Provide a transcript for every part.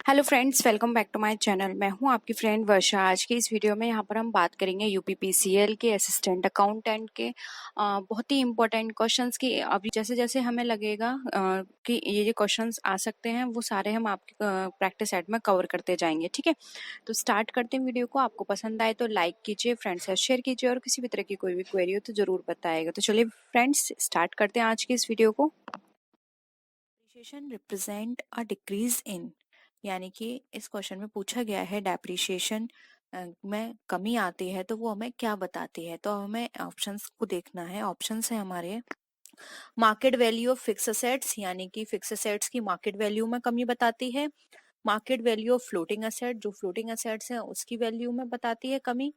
Hello friends, welcome back to my channel. मैं हूं आपकी फ्रेंड वर्षा। आज की इस वीडियो में यहाँ पर हम बात करेंगे यूपीपीसीएल के असिस्टेंट अकाउंटेंट के बहुत ही इंपॉर्टेंट क्वेश्चंस की। अभी जैसे जैसे हमें लगेगा कि ये क्वेश्चंस आ सकते हैं, वो सारे हम आपके प्रैक्टिस सेट में कवर करते जाएंगे। ठीक है, तो स्टार्ट करते हैं वीडियो को। आपको पसंद आए तो लाइक कीजिए, फ्रेंड्स से शेयर कीजिए, और किसी भी तरह की कोई भी क्वेरी हो तो जरूर बताइएगा। तो चलिए फ्रेंड्स, स्टार्ट करते हैं आज की इस वीडियो को। Depreciation represent a decrease in, यानी कि इस क्वेश्चन में पूछा गया है डेप्रिसिएशन में कमी आती है तो वो हमें क्या बताती है। तो हमें ऑप्शंस को देखना है। ऑप्शंस है हमारे market value of fix assets, यानी कि फिक्स असेट्स की मार्केट वैल्यू में कमी बताती है। Market value of floating asset, जो फ्लोटिंग असेट्स हैं उसकी वैल्यू में बताती है कमी।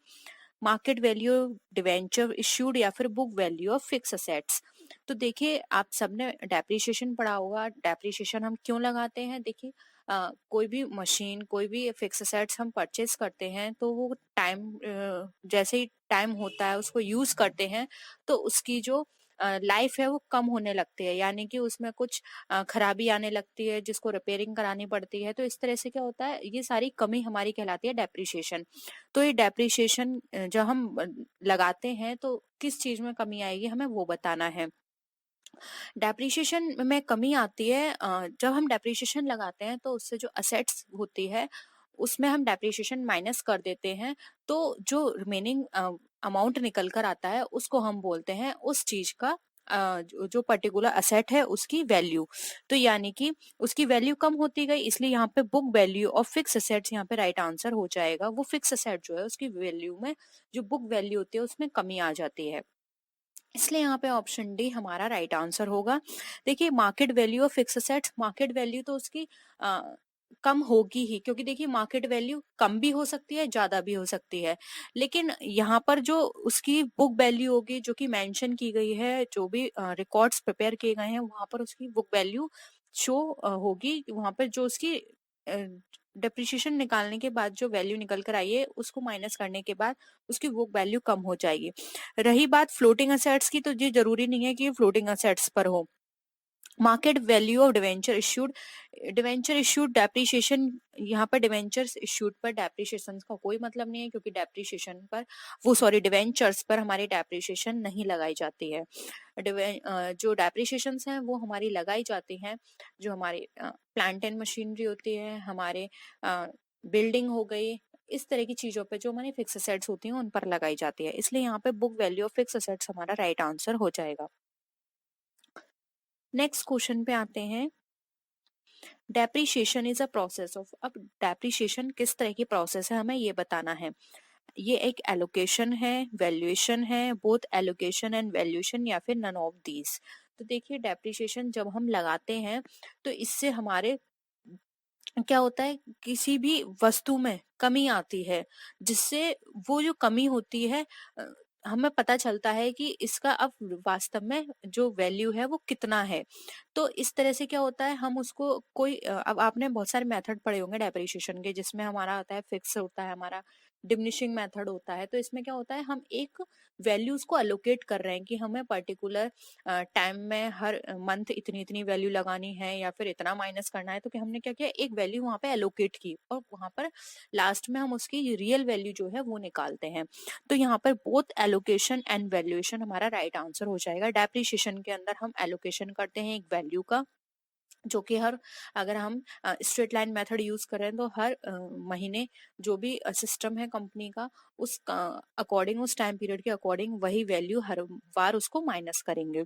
मार्केट वैल्यू डिवेंचर इश्यूड, या फिर book value of fix assets. तो देखिए, आप सबने डेप्रिसिएशन पढ़ा होगा। डेप्रिसिएशन हम क्यों लगाते हैं? देखिए, कोई भी मशीन, कोई भी फिक्स असेट्स हम परचेज करते हैं तो वो टाइम, जैसे ही टाइम होता है उसको यूज करते हैं तो उसकी जो लाइफ है वो कम होने लगती है, यानी कि उसमें कुछ खराबी आने लगती है जिसको रिपेयरिंग करानी पड़ती है। तो इस तरह से क्या होता है, ये सारी कमी हमारी कहलाती है डेप्रिसिएशन। तो ये डेप्रिसिएशन जब हम लगाते हैं तो किस चीज में कमी आएगी हमें वो बताना है। डेप्रिसिएशन में कमी आती है जब हम डेप्रिसिएशन लगाते हैं तो उससे जो असेट्स होती है उसमें हम डेप्रिसिएशन माइनस कर देते हैं, तो जो रिमेनिंग अमाउंट निकल कर आता है उसको हम बोलते हैं उस चीज का जो पर्टिकुलर असेट है उसकी वैल्यू। तो यानी कि उसकी वैल्यू कम होती गई, इसलिए यहाँ पे book value of fix assets यहाँ पे राइट आंसर हो जाएगा। वो फिक्स असेट जो है उसकी वैल्यू में जो बुक वैल्यू होती है उसमें कमी आ जाती है, इसलिए यहाँ पे ऑप्शन डी हमारा राइट आंसर होगा। देखिए, market value of fix assets, market value तो उसकी आ, कम होगी ही, क्योंकि देखिए मार्केट वैल्यू कम भी हो सकती है, ज्यादा भी हो सकती है। लेकिन यहाँ पर जो उसकी बुक वैल्यू होगी जो कि मेंशन की गई है, जो भी रिकॉर्ड्स प्रिपेयर किए गए हैं वहां पर उसकी बुक वैल्यू शो होगी। वहां पर जो उसकी डिप्रिसिएशन निकालने के बाद जो वैल्यू निकल कर आई है उसको माइनस करने के बाद उसकी बुक वैल्यू कम हो जाएगी। रही बात फ्लोटिंग असेट्स की, तो ये जरूरी नहीं है कि ये फ्लोटिंग असेट्स पर हो। Market value of debenture issued, debenture issued depreciation, यहाँ पर डिवेंचर्स इश्यूड पर डेप्रिसिएशन का कोई मतलब नहीं है, क्योंकि डेप्रिसिएशन पर डिवेंचर्स पर हमारी डेप्रिसिएशन नहीं लगाई जाती है। जो डेप्रिसिएशन हैं वो हमारी लगाई जाती हैं जो हमारी प्लांट एंड मशीनरी होती है, हमारे बिल्डिंग हो गई, इस तरह की चीजों पे जो हमारी फिक्स असेट्स होती हैं उन पर लगाई जाती है। इसलिए यहाँ पे book value of fix assets हमारा राइट आंसर हो जाएगा। नेक्स्ट क्वेश्चन पे आते हैं। Depreciation is a process of, अब डेप्रिसिएशन किस तरह की प्रोसेस है हमें ये बताना है। ये एक एलोकेशन है, वैल्यूएशन है, बोथ एलोकेशन एंड वैल्यूएशन, या फिर नन ऑफ दीज। तो देखिए, डेप्रिसिएशन जब हम लगाते हैं तो इससे हमारे क्या होता है, किसी भी वस्तु में कमी आती है, जिससे वो जो कमी होती है अ, हमें पता चलता है कि इसका अब वास्तव में जो वैल्यू है वो कितना है। तो इस तरह से क्या होता है, हम उसको कोई अब आपने बहुत सारे मेथड पढ़े होंगे डेप्रिसिएशन के, जिसमें हमारा होता है फिक्स, होता है हमारा डिमिनिशिंग मेथड होता है। तो इसमें क्या होता है, हम एक वैल्यूज को अलोकेट कर रहे हैं कि हमें पर्टिकुलर टाइम में हर मंथ इतनी इतनी वैल्यू लगानी है या फिर इतना माइनस करना है। तो कि हमने क्या किया, एक वैल्यू वहां पे एलोकेट की और वहां पर लास्ट में हम उसकी रियल वैल्यू जो है वो निकालते हैं। तो यहाँ पर बोथ एलोकेशन एंड वैल्यूएशन हमारा राइट आंसर हो जाएगा। डेप्रिसिएशन के अंदर हम एलोकेशन करते हैं एक वैल्यू का, जो कि हर, अगर हम स्ट्रेट लाइन मेथड यूज करें तो हर महीने जो भी सिस्टम है कंपनी का, उस अकॉर्डिंग, उस टाइम पीरियड के अकॉर्डिंग वही वैल्यू हर बार उसको माइनस करेंगे।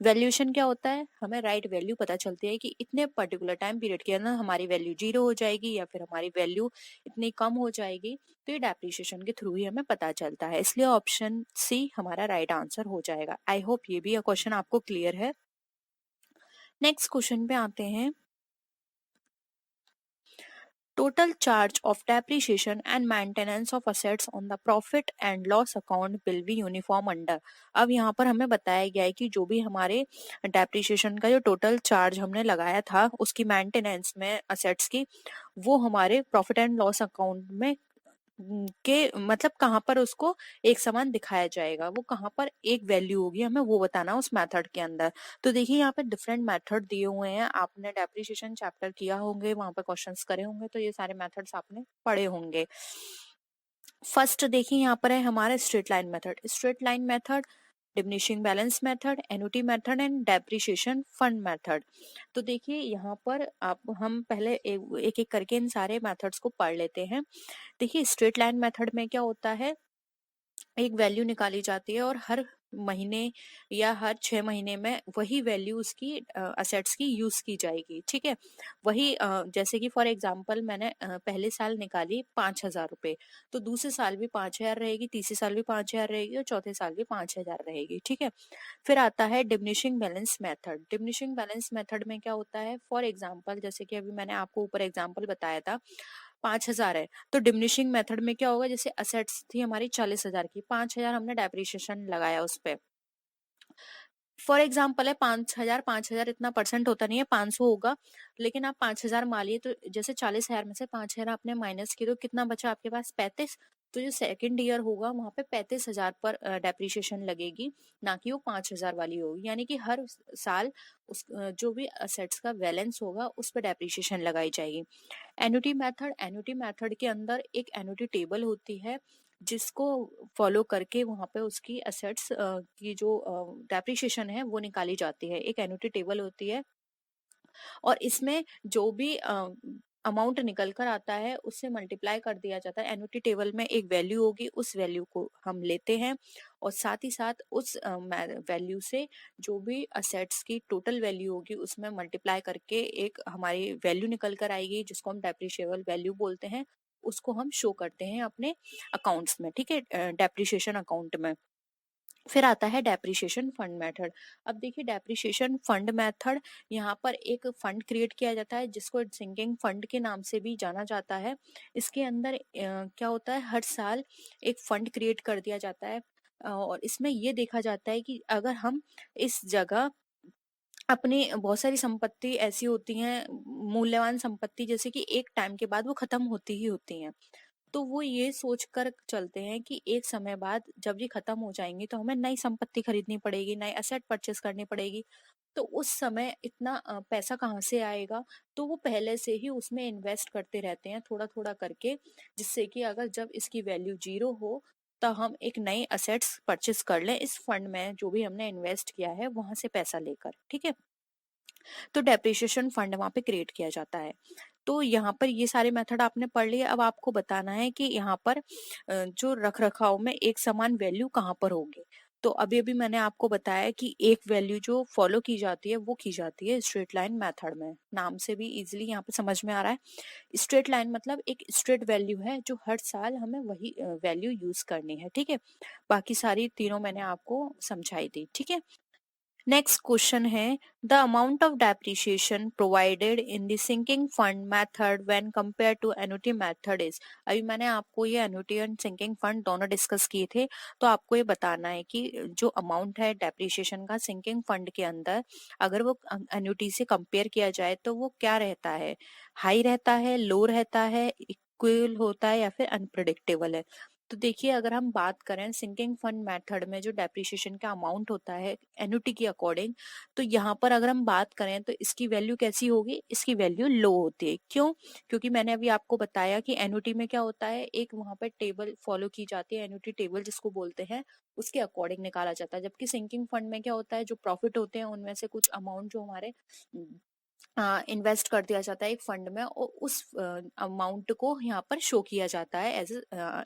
वैल्यूएशन क्या होता है, हमें राइट वैल्यू पता चलती है कि इतने पर्टिकुलर टाइम पीरियड के अंदर हमारी वैल्यू 0 हो जाएगी या फिर हमारी वैल्यू इतनी कम हो जाएगी। तो ये डेप्रिसिएशन के थ्रू ही हमें पता चलता है, इसलिए ऑप्शन सी हमारा राइट आंसर हो जाएगा। आई होप ये भी क्वेश्चन आपको क्लियर है। नेक्स्ट क्वेश्चन पे आते हैं। Total charge of depreciation and maintenance of assets on the profit and loss account will be uniform under। अब यहाँ पर हमें बताया गया है कि जो भी हमारे डेप्रिसिएशन का जो टोटल चार्ज हमने लगाया था उसकी मेंटेनेंस में असेट्स की, वो हमारे प्रॉफिट एंड लॉस अकाउंट में के मतलब कहाँ पर उसको एक समान दिखाया जाएगा, वो कहाँ पर एक वैल्यू होगी, हमें वो बताना उस मेथड के अंदर। तो देखिए यहाँ पे डिफरेंट मेथड दिए हुए हैं, आपने डेप्रिसिएशन चैप्टर किया होंगे, वहां पर क्वेश्चंस करे होंगे, तो ये सारे मेथड्स आपने पढ़े होंगे। फर्स्ट देखिए यहाँ पर है हमारा straight line method. Straight line method, diminishing balance method, annuity method and depreciation fund method. तो देखिए यहाँ पर आप हम पहले एक एक करके इन सारे मेथड्स को पढ़ लेते हैं। देखिए स्ट्रेट लाइन मेथड में क्या होता है, एक वैल्यू निकाली जाती है और हर महीने या हर 6 महीने में वही वैल्यू उसकी असेट्स की यूज की जाएगी। ठीक है, वही जैसे कि फॉर एग्जांपल मैंने पहले साल निकाली 5,000 रुपए, तो दूसरे साल भी 5,000 रहेगी, तीसरे साल भी 5,000 रहेगी और चौथे साल भी 5,000 रहेगी। ठीक है, फिर आता है diminishing balance method. Diminishing balance method में क्या होता है, फॉर एग्जांपल जैसे कि अभी मैंने आपको ऊपर एग्जांपल बताया था 5,000 है, तो डिमिनिशिंग मेथड में क्या होगा, जैसे असेट्स थी हमारी 40,000 की, 5,000 हमने डेप्रिसिएशन लगाया उस पे। फॉर एग्जाम्पल है 5,000, 5,000 इतना परसेंट होता नहीं है, 500 होगा, लेकिन आप 5,000 मानिए, तो जैसे 40,000 में से 5,000 आपने माइनस किए तो कितना बचा आपके पास, 35। तो जो सेकंड ईयर होगा वहां पे 35,000 पर डेप्रिसिएशन लगेगी, ना कि वो 5,000 वाली होगी। यानी कि हर साल उस जो भी असेट्स का बैलेंस होगा उस पर डेप्रिसिएशन लगाई जाएगी। एन्युटी मेथड, एन्युटी मेथड के अंदर एक एन्युटी टेबल होती है जिसको फॉलो करके वहां पे उसकी असेट्स की जो डेप्रिसिएशन है वो निकाली जाती है। एक एन्युटी टेबल होती है और इसमें जो भी अमाउंट निकल कर आता है उससे मल्टीप्लाई कर दिया जाता है। एन्युटी टेबल में एक वैल्यू होगी, उस वैल्यू को हम लेते हैं और साथ ही साथ उस वैल्यू से जो भी असेट्स की टोटल वैल्यू होगी उसमें मल्टीप्लाई करके एक हमारी वैल्यू निकल कर आएगी जिसको हम डेप्रिशिएबल वैल्यू बोलते हैं, उसको हम शो करते हैं अपने अकाउंट्स में। ठीक है, डेप्रिशिएशन अकाउंट में। फिर आता है डेप्रिसिएशन फंड मेथड। अब देखिए डेप्रिसिएशन फंड मेथड, यहाँ पर एक फंड क्रिएट किया जाता है जिसको सिंकिंग फंड के नाम से भी जाना जाता है। इसके अंदर क्या होता है, हर साल एक फंड क्रिएट कर दिया जाता है और इसमें ये देखा जाता है कि अगर हम इस जगह अपनी बहुत सारी संपत्ति ऐसी होती हैं, मूल्यवान संपत्ति जैसे कि एक टाइम के बाद वो खत्म होती ही होती हैं, तो वो ये सोच कर चलते हैं कि एक समय बाद जब ये खत्म हो जाएंगी तो हमें नई संपत्ति खरीदनी पड़ेगी, नई एसेट परचेस करनी पड़ेगी। तो उस समय इतना पैसा कहाँ से आएगा, तो वो पहले से ही उसमें इन्वेस्ट करते रहते हैं थोड़ा थोड़ा करके, जिससे कि अगर जब इसकी वैल्यू जीरो हो तो हम एक नई असेट्स परचेस कर लें इस फंड में जो भी हमने इन्वेस्ट किया है वहां से पैसा लेकर। ठीक है, तो डेप्रिसिएशन फंड वहां पे क्रिएट किया जाता है। तो यहाँ पर ये सारे मेथड आपने पढ़ लिए। अब आपको बताना है कि यहाँ पर जो रख रखाव में एक समान वैल्यू कहाँ पर होगी। तो अभी अभी मैंने आपको बताया कि एक वैल्यू जो फॉलो की जाती है वो की जाती है स्ट्रेट लाइन मेथड में। नाम से भी इजीली यहाँ पे समझ में आ रहा है, स्ट्रेट लाइन मतलब एक स्ट्रेट वैल्यू है जो हर साल हमें वही वैल्यू यूज करनी है। ठीक है, बाकी सारी तीनों मैंने आपको समझाई दी। ठीक है, नेक्स्ट क्वेश्चन है, the amount of depreciation provided in the sinking fund method when compare to annuity method is. अभी मैंने आपको ये एन्युटी एंड सिंकिंग फंड दोनों डिस्कस किए थे, तो आपको ये बताना है कि जो अमाउंट है डेप्रिसिएशन का सिंकिंग फंड के अंदर अगर वो एन्युटी से कंपेयर किया जाए तो वो क्या रहता है, हाई रहता है, लो रहता है, इक्वल होता है या फिर अनप्रिडिक्टेबल है। तो देखिए अगर हम बात करें सिंकिंग फंड मेथड में जो डेप्रिसिएशन का अमाउंट होता है एन्युटी के अकॉर्डिंग, तो यहाँ पर अगर हम बात करें तो इसकी वैल्यू कैसी होगी, इसकी वैल्यू लो होती है। क्यों, क्योंकि मैंने अभी आपको बताया कि एन्युटी में क्या होता है, एक वहां पर टेबल फॉलो की जाती है, एन्युटी टेबल जिसको बोलते हैं, उसके अकॉर्डिंग निकाला जाता है। जबकि सिंकिंग फंड में क्या होता है, जो प्रॉफिट होते हैं उनमें से कुछ अमाउंट जो हमारे इन्वेस्ट कर दिया जाता है एक फंड में और उस अमाउंट को यहाँ पर शो किया जाता है एज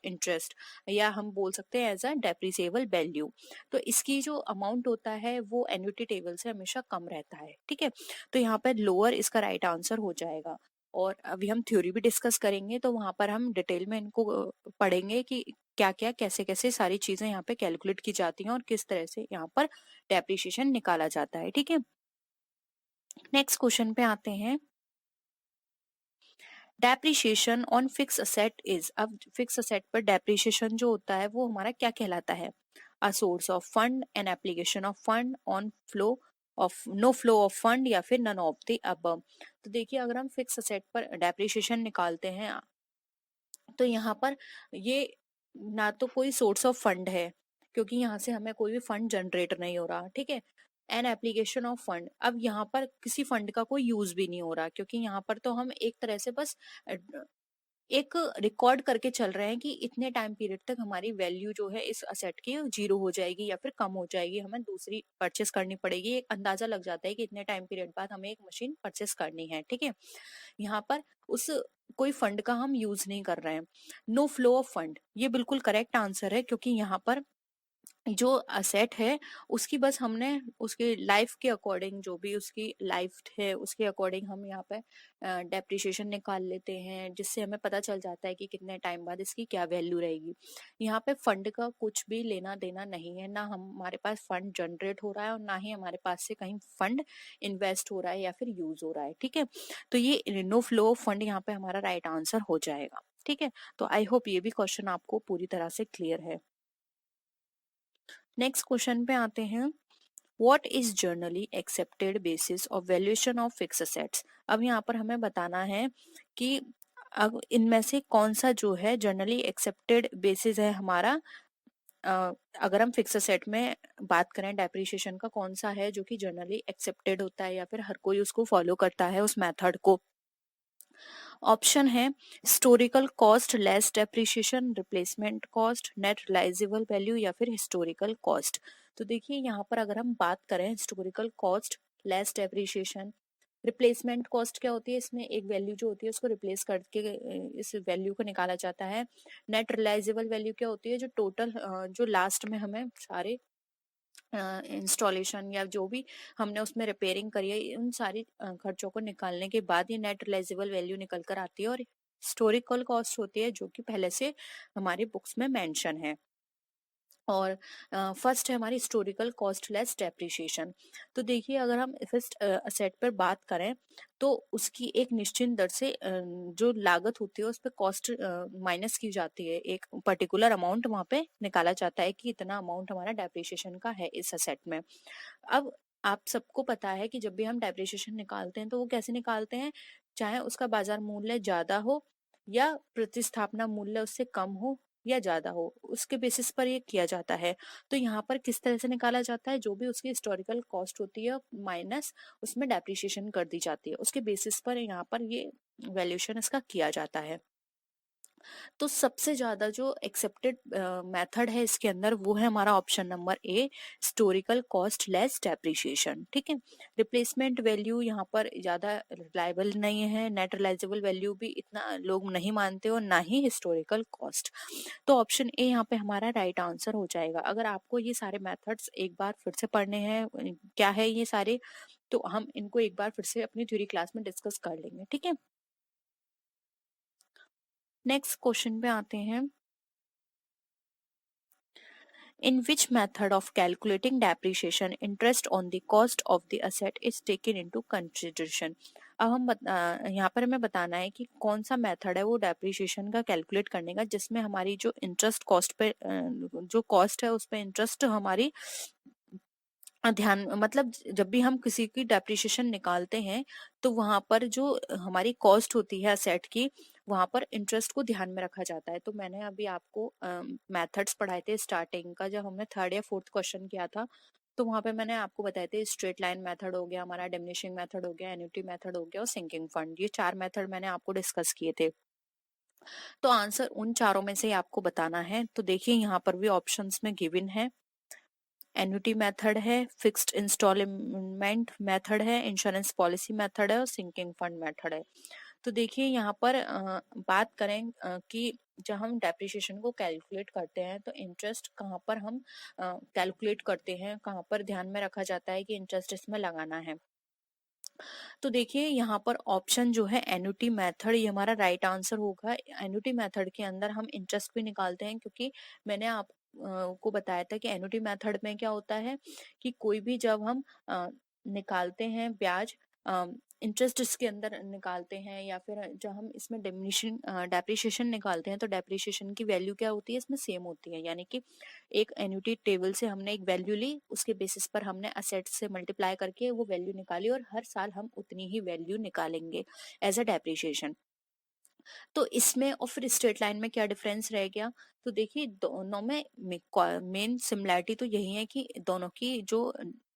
इंटरेस्ट, या हम बोल सकते हैं एज अ डेप्रिसिएबल वैल्यू। तो इसकी जो अमाउंट होता है वो एन्युटी टेबल से हमेशा कम रहता है। ठीक है, तो यहाँ पर लोअर इसका राइट आंसर हो जाएगा। और अभी हम थ्योरी भी डिस्कस करेंगे तो वहां पर हम डिटेल में इनको पढ़ेंगे कि क्या क्या कैसे कैसे सारी चीजें यहाँ पे कैलकुलेट की जाती हैं और किस तरह से यहाँ पर डेप्रिसिएशन निकाला जाता है। ठीक है, नेक्स्ट क्वेश्चन पे आते हैं, depreciation on fix asset is. अब फिक्स असेट पर डेप्रिसिएशन जो होता है वो हमारा क्या कहलाता है, a source of fund, an application of fund, on flow of, no flow of fund, या फिर नन ऑफ द अबव। तो देखिए अगर हम फिक्स असेट पर डेप्रिसिएशन निकालते हैं तो यहाँ पर ये ना तो कोई सोर्स ऑफ फंड है, क्योंकि यहाँ से हमें कोई भी फंड जनरेट नहीं हो रहा, ठीक है। एन एप्लीकेशन ऑफ फंड, अब यहाँ पर किसी फंड का कोई यूज भी नहीं हो रहा, क्योंकि यहाँ पर तो हम एक तरह से बस एक रिकॉर्ड करके चल रहे हैं कि इतने टाइम पीरियड तक हमारी वैल्यू जो है इस असेट की जीरो हो जाएगी या फिर कम हो जाएगी, हमें दूसरी परचेस करनी पड़ेगी। एक अंदाजा लग जाता है कि इतने टाइम पीरियड बाद हमें एक मशीन परचेस करनी है, ठीक है। यहाँ पर उस कोई फंड का हम यूज नहीं कर रहे हैं। नो फ्लो ऑफ फंड, ये बिल्कुल करेक्ट आंसर है, क्योंकि यहाँ पर जो असेट है उसकी बस हमने उसके लाइफ के अकॉर्डिंग, जो भी उसकी लाइफ है उसके अकॉर्डिंग हम यहाँ पे डेप्रिसिएशन निकाल लेते हैं, जिससे हमें पता चल जाता है कि कितने टाइम बाद इसकी क्या वैल्यू रहेगी। यहाँ पे फंड का कुछ भी लेना देना नहीं है, ना हमारे पास फंड जनरेट हो रहा है और ना ही हमारे पास से कहीं फंड इन्वेस्ट हो रहा है या फिर यूज हो रहा है, ठीक है। तो ये नो फ्लो ऑफ फंड यहाँ पे हमारा राइट आंसर हो जाएगा, ठीक है। तो आई होप ये भी क्वेश्चन आपको पूरी तरह से क्लियर है। नेक्स्ट क्वेश्चन पे आते हैं। What is generally accepted basis of valuation of fixed assets? अब यहाँ पर हमें बताना है कि अब इनमें से कौन सा जो है जनरली एक्सेप्टेड बेसिस है हमारा। अगर हम फिक्स असेट में बात करें, डेप्रिसिएशन का कौन सा है जो कि जनरली एक्सेप्टेड होता है या फिर हर कोई उसको फॉलो करता है उस मेथड को। ऑप्शन है historical cost less depreciation, replacement cost, net realisable value या फिर हिस्टोरिकल कॉस्ट। तो देखिए यहाँ पर अगर हम बात करें historical cost less depreciation, replacement cost क्या होती है, इसमें एक वैल्यू जो होती है उसको रिप्लेस करके इस वैल्यू को निकाला जाता है। नेट रिलाइजेबल वैल्यू क्या होती है, जो टोटल जो लास्ट में हमें सारे इंस्टॉलेशन या जो भी हमने उसमें रिपेयरिंग करी है उन सारी खर्चों को निकालने के बाद ये नेट रिलाइजेबल वैल्यू निकल कर आती है। और हिस्टोरिकल कॉस्ट होती है जो कि पहले से हमारी बुक्स में मेंशन है। और फर्स्ट है हमारी हिस्टोरिकल कॉस्ट लेस डेप्रिसिएशन। तो देखिए अगर हम फिक्स्ड असेट पर बात करें तो उसकी एक निश्चित दर से जो लागत होती है उस पर कॉस्ट माइनस की जाती है, एक पर्टिकुलर अमाउंट वहां पे निकाला जाता है कि इतना अमाउंट हमारा डेप्रिसिएशन का है इस असेट में। अब आप सबको पता है कि जब भी हम डेप्रिसिएशन निकालते हैं तो वो कैसे निकालते हैं, चाहे उसका बाजार मूल्य ज्यादा हो या प्रतिस्थापना मूल्य उससे कम हो या ज्यादा हो, उसके बेसिस पर ये किया जाता है। तो यहाँ पर किस तरह से निकाला जाता है, जो भी उसकी हिस्टोरिकल कॉस्ट होती है माइनस उसमें डेप्रिसिएशन कर दी जाती है, उसके बेसिस पर यहाँ पर ये वैल्यूएशन इसका किया जाता है। तो सबसे ज्यादा जो एक्सेप्टेड मेथड है इसके अंदर वो है हमारा option number A, historical cost less depreciation, ठीक है। रिप्लेसमेंट वैल्यू यहाँ पर ज्यादा रिलायबल नहीं है, नेट रिलाइजेबल वैल्यू भी इतना लोग नहीं मानते और ना ही हिस्टोरिकल कॉस्ट। तो ऑप्शन ए यहाँ पे हमारा राइट आंसर हो जाएगा। अगर आपको ये सारे मेथड्स एक बार फिर से पढ़ने हैं, क्या है ये सारे, तो हम इनको एक बार फिर से अपनी थ्योरी क्लास में डिस्कस कर लेंगे, ठीक है। नेक्स्ट क्वेश्चन पे आते हैं। In which method of calculating depreciation interest on the cost of the asset is taken into consideration? अब हम यहाँ पर हमें बताना है कि कौन सा मेथड है वो डेप्रिसिएशन का कैलकुलेट करने का, जिसमें हमारी जो इंटरेस्ट कॉस्ट पे जो कॉस्ट है उस पे इंटरेस्ट हमारी ध्यान, मतलब जब भी हम किसी की डेप्रिसिएशन निकालते हैं तो वहां पर जो हमारी कॉस्ट होती है असेट की, वहां पर इंटरेस्ट को ध्यान में रखा जाता है। तो मैंने अभी आपको मेथड्स पढ़ाए थे स्टार्टिंग का, जब हमने थर्ड या फोर्थ क्वेश्चन किया था, तो वहां पे मैंने आपको बताए थे स्ट्रेट लाइन मेथड हो गया, हमारा डिमिनिशिंग मेथड हो गया, एन्युटी मेथड हो गया और सिंकिंग फंड, ये चार मेथड मैंने आपको डिस्कस किए थे। तो आंसर उन चारों में से ही आपको बताना है। तो देखिए यहाँ पर भी ऑप्शंस में गिवन है, एन्युटी मेथड है, फिक्स्ड इंस्टॉलमेंट मेथड है, इंश्योरेंस पॉलिसी मेथड है और सिंकिंग फंड मेथड है। तो देखिए यहाँ पर बात करें कि जब हम डेप्रिसिएशन को कैलकुलेट करते हैं तो इंटरेस्ट कहाँ पर हम कैलकुलेट करते हैं, कहाँ पर ध्यान में रखा जाता है कि इंटरेस्ट इसमें लगाना है। तो देखिए यहाँ पर ऑप्शन जो है एन्युटी मेथड, ये हमारा राइट आंसर होगा। एन्युटी मेथड के अंदर हम इंटरेस्ट भी निकालते हैं, क्योंकि मैंने आप को बताया था कि एन्युटी मेथड में क्या होता है कि कोई भी जब हम निकालते हैं ब्याज, इंटरेस्ट इसके अंदर निकालते हैं या फिर जब हम इसमें डिमिनिशिंग डेप्रिसिएशन निकालते हैं तो डेप्रिसिएशन की वैल्यू क्या होती है इसमें सेम होती है, यानी कि एक एन्युटी टेबल से हमने एक वैल्यू ली, उसके बेसिस पर हमने असेट से मल्टीप्लाई करके वो वैल्यू निकाली और हर साल हम उतनी ही वैल्यू निकालेंगे एज अ डेप्रिसिएशन। तो इसमें और फिर स्ट्रेट लाइन में क्या डिफरेंस रह गया? तो देखिए दोनों में मेन सिमिलैरिटी तो यही है कि दोनों की जो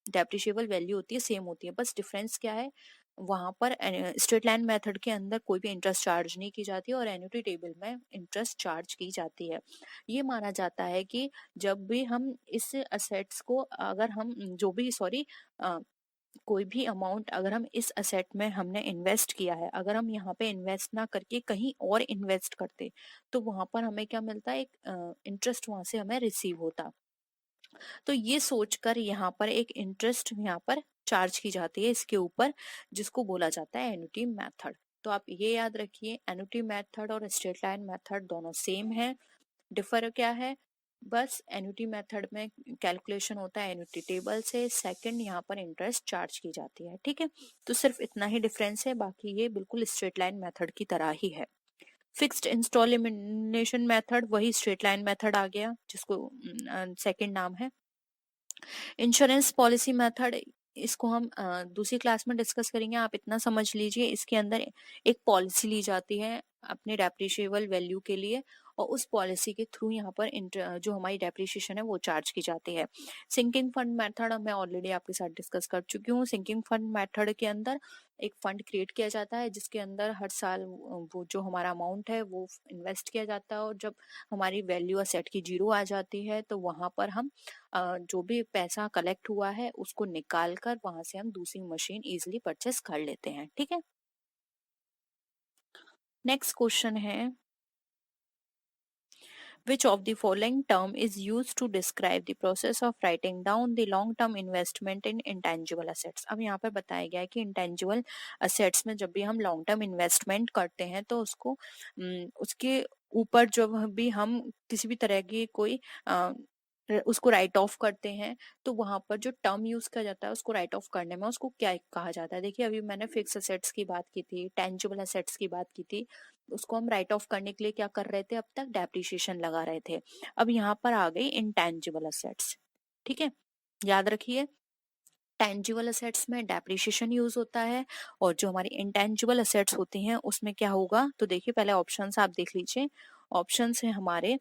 डेप्रिशिएबल वैल्यू होती है सेम होती है, बस डिफरेंस क्या है, वहां पर स्ट्रेट लाइन मेथड के अंदर कोई भी इंटरेस्ट चार्ज नहीं की जाती और एन्युटी टेबल में इंटरेस्ट चार्ज की जाती है। ये माना जाता है कि जब भी हम इस असेट्स को अगर हम जो भी सॉरी कोई भी अमाउंट अगर हम इस असेट में हमने इन्वेस्ट किया है, अगर हम यहाँ पे इन्वेस्ट ना करके कहीं और इन्वेस्ट करते तो वहां पर हमें क्या मिलता, एक इंटरेस्ट वहां से हमें रिसीव होता। तो ये सोचकर यहाँ पर एक इंटरेस्ट यहाँ पर चार्ज की जाती है इसके ऊपर, जिसको बोला जाता है एन्युटी मेथड। तो आप ये याद रखिए, एन्युटी मेथड और स्ट्रेट लाइन मेथड दोनों सेम है। डिफर क्या है, बस एन्युटी मेथड में कैलकुलेशन होता है एन्युटी टेबल से, सेकंड यहाँ पर इंटरेस्ट चार्ज की जाती है। ठीक है, तो सिर्फ इतना ही डिफरेंस है, बाकी ये बिल्कुल स्ट्रेट लाइन मेथड की तरह ही है। फिक्स्ड इंस्टॉलेशन मेथड वही स्ट्रेट लाइन मेथड आ गया, जिसको सेकंड नाम है। इंश्योरेंस पॉलिसी मेथड, इसको हम दूसरी क्लास में डिस्कस करेंगे, आप इतना समझ लीजिए इसके अंदर एक पॉलिसी ली जाती है अपने डेप्रिशिएबल वैल्यू के लिए, और उस पॉलिसी के थ्रू यहाँ पर जो हमारी डेप्रिशिएशन है वो चार्ज की जाती है। सिंकिंग फंड मेथड मैं ऑलरेडी आपके साथ डिस्कस कर चुकी हूँ। सिंकिंग फंड मेथड के अंदर एक फंड क्रिएट किया जाता है जिसके अंदर हर साल वो जो हमारा अमाउंट है वो इन्वेस्ट किया जाता है, और जब हमारी वैल्यू असेट की जीरो आ जाती है तो वहां पर हम जो भी पैसा कलेक्ट हुआ है उसको निकाल कर वहां से हम दूसरी मशीन इजिली परचेस कर लेते हैं। ठीक है, नेक्स्ट क्वेश्चन है, which of the following term is used to describe the process of writing down the long term investment in intangible assets? अब यहाँ पर बताया गया है कि intangible assets में जब भी हम लॉन्ग टर्म इन्वेस्टमेंट करते हैं तो उसको उसके ऊपर जब भी हम किसी भी तरह की कोई उसको राइट ऑफ करते हैं तो वहां पर जो टर्म यूज किया जाता है उसको राइट ऑफ करने में उसको क्या कहा जाता है? देखिए अभी मैंने फिक्स असेट्स की बात की थी, टेंजिबल असेट्स की बात की थी, उसको हम राइट ऑफ करने के लिए क्या कर रहे थे, अब तक डेप्रिसिएशन लगा रहे थे। अब यहाँ पर आ गई इंटेंजिबल असेट्स। ठीक है, याद रखिए टेंजिबल असेट्स में डेप्रिसिएशन यूज होता है, और जो हमारी इंटेंजिबल असेट्स होती हैं उसमें क्या होगा, तो देखिए पहले ऑप्शंस आप देख लीजिए। ऑप्शंस है हमारे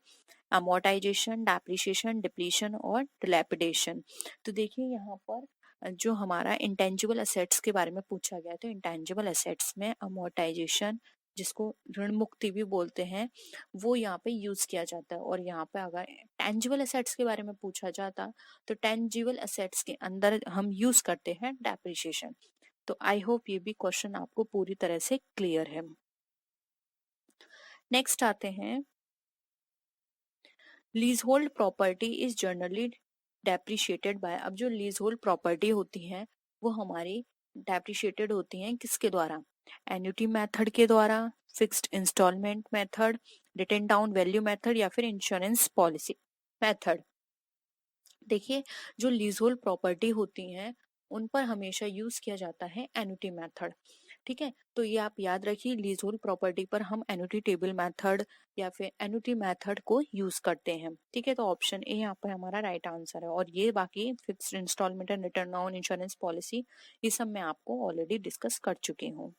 अमोर्टाइजेशन, डेप्रिसिएशन, डिप्लीशन और डिलैपिडेशन। तो देखिए यहाँ पर जो हमारा इंटेंजिबल असेट्स के बारे में पूछा गया, तो इंटेंजिबल असेट्स में अमोर्टाइजेशन, जिसको ऋण मुक्ति भी बोलते हैं, वो यहाँ पे यूज किया जाता है। और यहाँ पे अगर टेंजिबल असेट्स के बारे में पूछा जाता तो टेंजिबल असेट्स के अंदर हम यूज करते हैं डेप्रिसिएशन। तो आई होप ये भी क्वेश्चन आपको पूरी तरह से क्लियर है। नेक्स्ट आते हैं, lease hold property is generally depreciated by. अब जो लीज होल्ड प्रॉपर्टी होती है वो हमारी डेप्रिशिएटेड होती हैं किसके द्वारा? एन्युटी मेथड के द्वारा, fixed instalment method, written down value method या फिर इंश्योरेंस पॉलिसी मेथड। देखिए जो लीज होल्ड प्रॉपर्टी होती हैं उन पर हमेशा यूज किया जाता है एन्युटी मेथड। ठीक है, तो ये आप याद रखिए, लीज होल्ड प्रॉपर्टी पर हम एन्युटी टेबल मेथड या फिर एन्युटी मेथड को यूज करते हैं। ठीक है, तो ऑप्शन ए यहाँ पर हमारा राइट आंसर है। और ये बाकी fixed instalment and return on insurance policy, ये सब मैं आपको ऑलरेडी डिस्कस कर चुकी हूँ।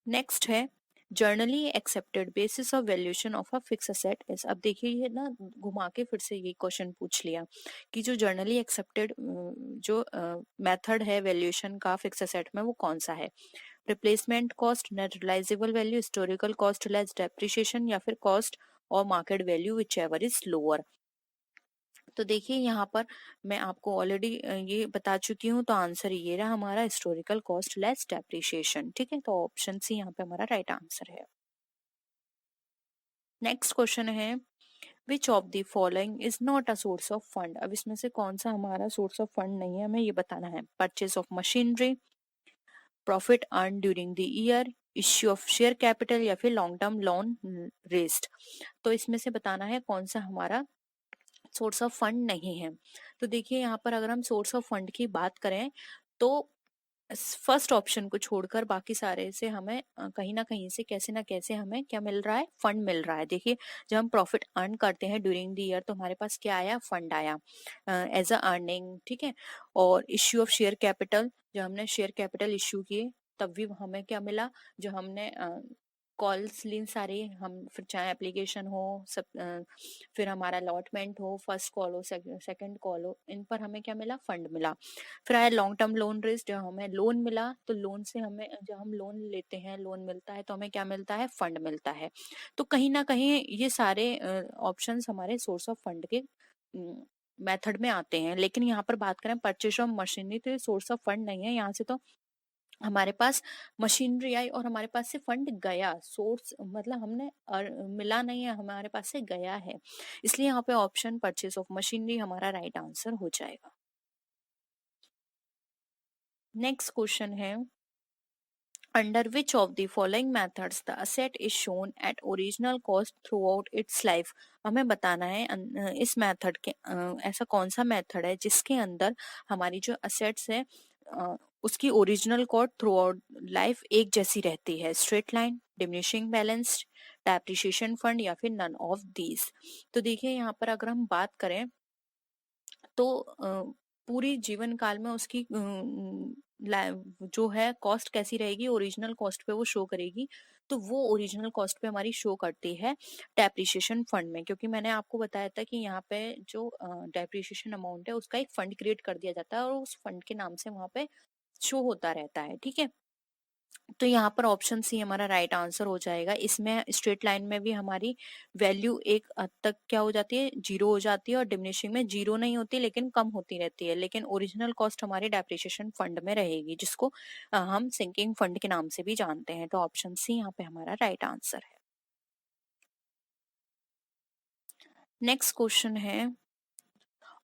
नेक्स्ट है, generally accepted basis of valuation of a fix asset is. अब देखिए ये ना घुमा के फिर से ये क्वेश्चन पूछ लिया कि जो जर्नली एक्सेप्टेड जो मेथड है वैल्यूएशन का फिक्स असेट में वो कौन सा है? Replacement cost, net realisable value, historical cost less depreciation या फिर कॉस्ट और market value whichever is lower. तो देखिए यहाँ पर मैं आपको ऑलरेडी ये बता चुकी हूँ, तो आंसर ये रहा हमारा हिस्टोरिकल कॉस्ट लेस डेप्रिसिएशन। ठीक है, तो ऑप्शन सी यहाँ पे हमारा राइट आंसर है। नेक्स्ट क्वेश्चन है, which of the following is not a source of fund. अब इसमें से कौन सा हमारा सोर्स ऑफ फंड नहीं है, हमें ये बताना है। Purchase of machinery, profit earn during the year, issue of share capital या फिर लॉन्ग टर्म लोन रेस्ड। तो इसमें से बताना है कौन सा हमारा सोर्स ऑफ फंड नहीं है। तो देखिए यहाँ पर अगर हम सोर्स ऑफ फंड की बात करें तो फर्स्ट ऑप्शन को छोड़कर बाकी सारे से हमें कहीं ना कहीं से कैसे ना कैसे हमें क्या मिल रहा है, फंड मिल रहा है। देखिए, जब हम प्रॉफिट अर्न करते हैं ड्यूरिंग द ईयर तो हमारे पास क्या आया, फंड आया एज अ अर्निंग, ठीक है। और इश्यू ऑफ शेयर कैपिटल, जब हमने शेयर कैपिटल इश्यू किए तब भी हमें क्या मिला, जो हमने कॉल्स ली सारी, हम फिर चाहे एप्लीकेशन हो सब फिर हमारा अलॉटमेंट हो, फर्स्ट कॉल हो, सेकंड कॉल हो, इन पर हमें क्या मिला, फंड मिला। फिर आया लॉन्ग टर्म लोन रेस, जब हमें लोन मिला तो लोन से हमें, जब हम लोन लेते हैं, लोन मिलता है तो हमें क्या मिलता है, फंड मिलता है। तो कहीं ना कहीं ये सारे ऑप्शंस हमारे सोर्स ऑफ फंड के मेथड में आते हैं। लेकिन यहाँ पर बात करें परचेज ऑफ मशीनरी, तो ये सोर्स ऑफ फंड नहीं है। यहाँ से तो हमारे पास मशीनरी आई और हमारे पास से फंड गया, सोर्स मतलब हमने मिला नहीं है, हमारे पास से गया है। इसलिए यहाँ पे ऑप्शन परचेज ऑफ मशीनरी हमारा राइट आंसर हो जाएगा। नेक्स्ट क्वेश्चन है, under which of the following methods the asset is shown at original cost throughout its life। हमें बताना है इस मेथड के ऐसा कौन सा मेथड है जिसके अंदर हमारी जो असेट्स है उसकी original cost through out life एक जैसी रहती है, straight line, diminishing balance, depreciation fund, या फिर नन ऑफ दीज। तो देखिए, यहाँ पर अगर हम बात करें तो पूरी जीवन काल में उसकी जो है कॉस्ट कैसी रहेगी, ओरिजिनल कॉस्ट पे वो शो करेगी। तो वो ओरिजिनल कॉस्ट पे हमारी शो करती है डेप्रिसिएशन फंड में, क्योंकि मैंने आपको बताया था कि यहाँ पे जो डेप्रिसिएशन अमाउंट है उसका एक फंड क्रिएट कर दिया जाता है और उस फंड के नाम से वहां पे शो होता रहता है, ठीक है। तो यहाँ पर ऑप्शन सी हमारा राइट आंसर हो जाएगा। इसमें स्ट्रेट लाइन में भी हमारी वैल्यू एक हद तक क्या हो जाती है, जीरो हो जाती है, और डिमिनिशिंग में जीरो नहीं होती लेकिन कम होती रहती है। लेकिन ओरिजिनल कॉस्ट हमारी डेप्रिसिएशन फंड में रहेगी, जिसको हम सिंकिंग फंड के नाम से भी जानते हैं। तो ऑप्शन सी यहाँ पे हमारा राइट आंसर है। नेक्स्ट क्वेश्चन है,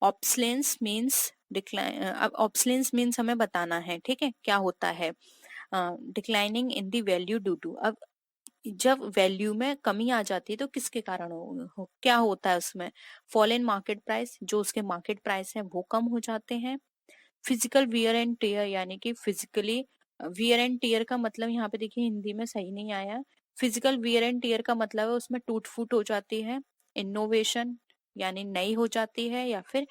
ऑब्सलेंस मीन्स डिक्लाइन। अब ऑब्सलेंस मीन्स हमें बताना है, ठीक है, क्या होता है declining in the value due to. अब जब वैल्यू में कमी आ जाती है तो किसके कारण क्या होता है उसमें, फॉल इन मार्केट प्राइस, जो उसके मार्केट प्राइस है वो कम हो जाते हैं। फिजिकल वियर एंड टेयर, यानी कि फिजिकली वियर एंड टेयर का मतलब यहाँ पे देखिए हिंदी में सही नहीं आया। फिजिकल वियर एंड टेयर का मतलब है उसमें टूट फूट हो जाती है। इनोवेशन यानी नई हो जाती है, या फिर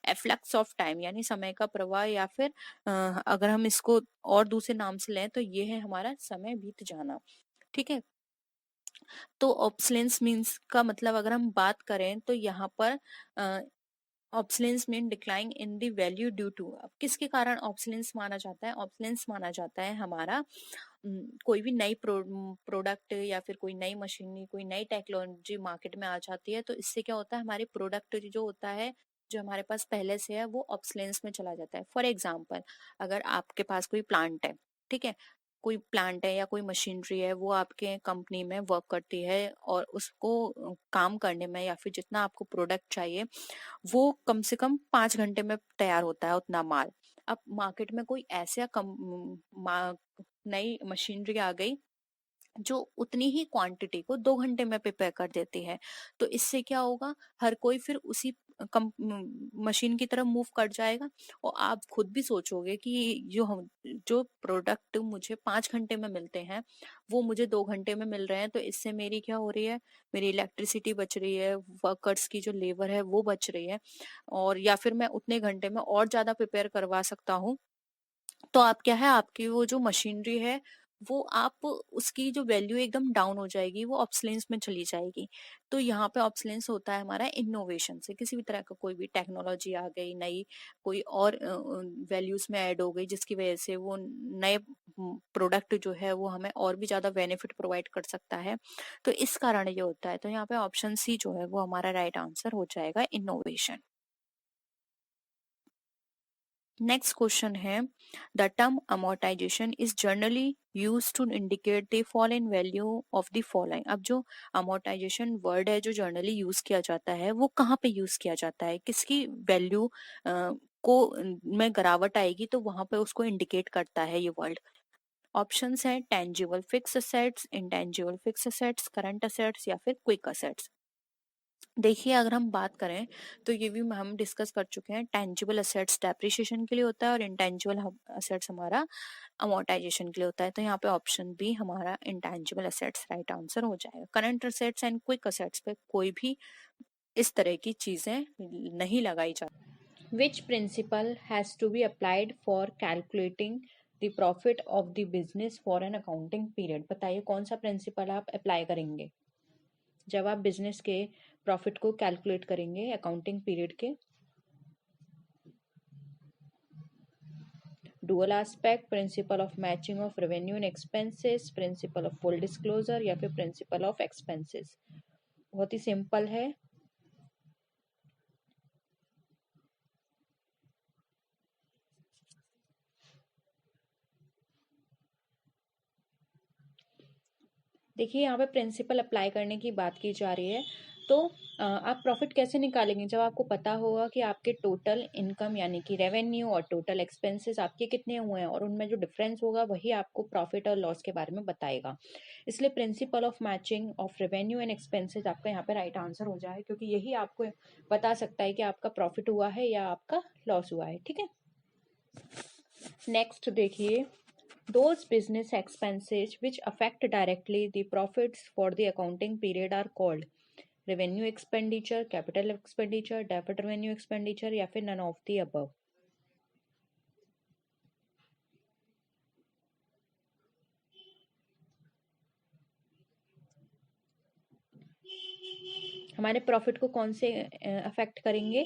एफ्लक्स ऑफ टाइम यानी समय का प्रवाह, या फिर अगर हम इसको और दूसरे नाम से लें तो ये है हमारा समय बीत जाना, ठीक है। तो ऑब्सलेंस मीन्स का मतलब अगर हम बात करें तो यहाँ पर obsolescence mean decline in the value due to. अब किसके कारण ऑब्सलेंस माना जाता है, ऑब्सलेंस माना जाता है हमारा कोई भी नई प्रोडक्ट या फिर कोई नई मशीनरी, कोई नई टेक्नोलॉजी मार्केट में आ जाती है, तो इससे क्या होता है, हमारे प्रोडक्ट जो होता है जो हमारे पास पहले से है वो ऑब्सलेंस में चला जाता है। फॉर एग्जाम्पल, अगर आपके पास कोई प्लांट है, ठीक है, कोई प्लांट है या कोई मशीनरी है, वो आपके कंपनी में वर्क करती है और उसको काम करने में या फिर जितना आपको प्रोडक्ट चाहिए वो कम से कम 5 घंटे में तैयार होता है उतना माल। अब मार्केट में कोई ऐसा नई मशीनरी आ गई जो उतनी ही क्वांटिटी को 2 घंटे में प्रिपेयर कर देती है, तो इससे क्या होगा, हर कोई फिर उसी मशीन की तरफ मूव कर जाएगा। और आप खुद भी सोचोगे कि जो प्रोडक्ट मुझे 5 घंटे में मिलते हैं वो मुझे 2 घंटे में मिल रहे हैं, तो इससे मेरी क्या हो रही है, मेरी इलेक्ट्रिसिटी बच रही है, वर्कर्स की जो लेबर है वो बच रही है, और या फिर मैं उतने घंटे में और ज्यादा प्रिपेयर करवा सकता हूँ। तो आप क्या है, आपकी वो जो मशीनरी है वो आप उसकी जो वैल्यू एकदम डाउन हो जाएगी, वो ऑब्सलेंस में चली जाएगी। तो यहाँ पे ऑब्सलेंस होता है हमारा इनोवेशन से, किसी भी तरह का कोई भी टेक्नोलॉजी आ गई नई, कोई और वैल्यूज में ऐड हो गई जिसकी वजह से वो नए प्रोडक्ट जो है वो हमें और भी ज्यादा बेनिफिट प्रोवाइड कर सकता है। तो इस कारण ये होता है। तो यहाँ पे ऑप्शन सी जो है वो हमारा राइट आंसर हो जाएगा, इनोवेशन। नेक्स्ट क्वेश्चन है, the term amortization is generally use to indicate the fall in value of the following. अब जो amortization वर्ड है जो जनरली यूज किया जाता है वो कहाँ पे यूज किया जाता है, किसकी वैल्यू को में गिरावट आएगी तो वहां पे उसको इंडिकेट करता है ये वर्ड। ऑप्शंस हैं tangible fixed assets, intangible fix assets, current assets, या फिर क्विक असेट्स। देखिए, अगर हम बात करें तो ये भी हम डिस्कस कर चुके हैं, टेंजिबल असेट्स डेप्रिसिएशन के लिए होता है और इंटेंजिबल असेट्स हमारा अमोर्टाइजेशन के लिए होता है। तो यहाँ पे ऑप्शन बी हमारा इंटेंजिबल असेट्स राइट आंसर हो जाएगा। Current assets and quick assets पे कोई भी इस तरह की चीजें नहीं लगाई जाती। Which principle has to be applied for calculating the profit of the business for an accounting period? बताइए कौन सा प्रिंसिपल आप अप्लाई करेंगे जब आप बिजनेस के प्रॉफिट को कैलकुलेट करेंगे अकाउंटिंग पीरियड के। Dual aspect, principle of matching of revenue and expenses, principle of full disclosure या फिर प्रिंसिपल ऑफ एक्सपेंसेस। बहुत ही सिंपल है। देखिए यहाँ पे प्रिंसिपल अप्लाई करने की बात की जा रही है। तो आप प्रॉफिट कैसे निकालेंगे जब आपको पता होगा कि आपके टोटल इनकम यानी कि रेवेन्यू और टोटल एक्सपेंसेस आपके कितने हुए हैं, और उनमें जो डिफरेंस होगा वही आपको प्रॉफिट और लॉस के बारे में बताएगा। इसलिए principle of matching of revenue and expenses आपका यहाँ पे राइट आंसर हो जाए, क्योंकि यही आपको बता सकता है कि आपका प्रॉफिट हुआ है या आपका लॉस हुआ है। ठीक है, नेक्स्ट देखिए, those business expenses which affect directly the profits for the accounting period are called revenue expenditure, capital expenditure, deferred revenue expenditure या फिर none of the above। हमारे प्रॉफिट को कौन से अफेक्ट करेंगे?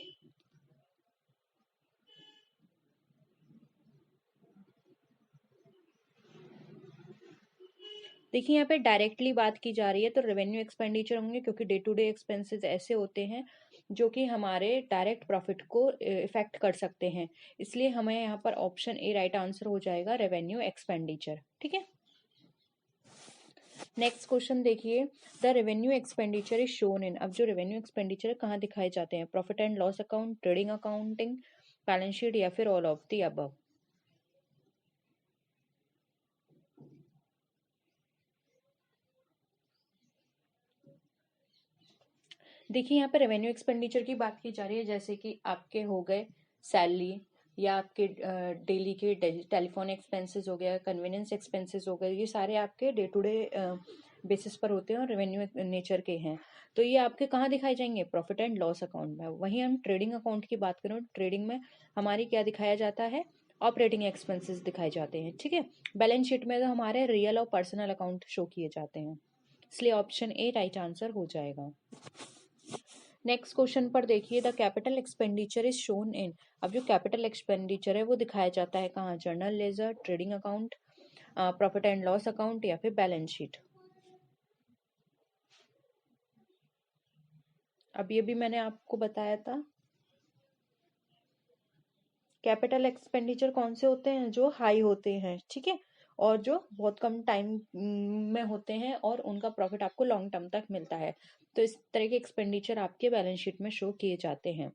देखिए यहाँ पे डायरेक्टली बात की जा रही है तो रेवेन्यू एक्सपेंडिचर होंगे, क्योंकि डे टू डे एक्सपेंसेस ऐसे होते हैं जो कि हमारे डायरेक्ट प्रॉफिट को इफेक्ट कर सकते हैं। इसलिए हमें यहाँ पर ऑप्शन ए राइट आंसर हो जाएगा, रेवेन्यू एक्सपेंडिचर। ठीक है, नेक्स्ट क्वेश्चन देखिए, the revenue expenditure is shown in. अब जो रेवेन्यू एक्सपेंडिचर कहाँ दिखाए जाते हैं? Profit and loss account, trading accounting, balance sheet या फिर ऑल ऑफ द अबव। देखिए यहाँ पे रेवेन्यू एक्सपेंडिचर की बात की जा रही है, जैसे कि आपके हो गए सैलरी या आपके डेली के टेलीफोन एक्सपेंसेस हो गया, कन्वीनियंस एक्सपेंसेस हो गए, ये सारे आपके डे टू डे बेसिस पर होते हैं और रेवेन्यू नेचर के हैं। तो ये आपके कहाँ दिखाए जाएंगे? प्रॉफिट एंड लॉस अकाउंट में। वहीं हम ट्रेडिंग अकाउंट की बात करें, ट्रेडिंग में हमारी क्या दिखाया जाता है? ऑपरेटिंग एक्सपेंसेस दिखाए जाते हैं। ठीक है, बैलेंस शीट में तो हमारे रियल और पर्सनल अकाउंट शो किए जाते हैं। इसलिए ऑप्शन ए राइट आंसर हो जाएगा। नेक्स्ट क्वेश्चन पर देखिए, the capital expenditure is shown in. अब जो कैपिटल एक्सपेंडिचर है वो दिखाया जाता है कहाँ? Journal ledger, trading account, profit and loss account या फिर बैलेंस शीट। अब ये भी मैंने आपको बताया था, कैपिटल एक्सपेंडिचर कौन से होते हैं? जो हाई होते हैं। ठीक है, और जो बहुत कम टाइम में होते हैं और उनका प्रॉफिट आपको लॉन्ग टर्म तक मिलता है। तो इस तरह के एक्सपेंडिचर आपके बैलेंस शीट में शो किए जाते हैं।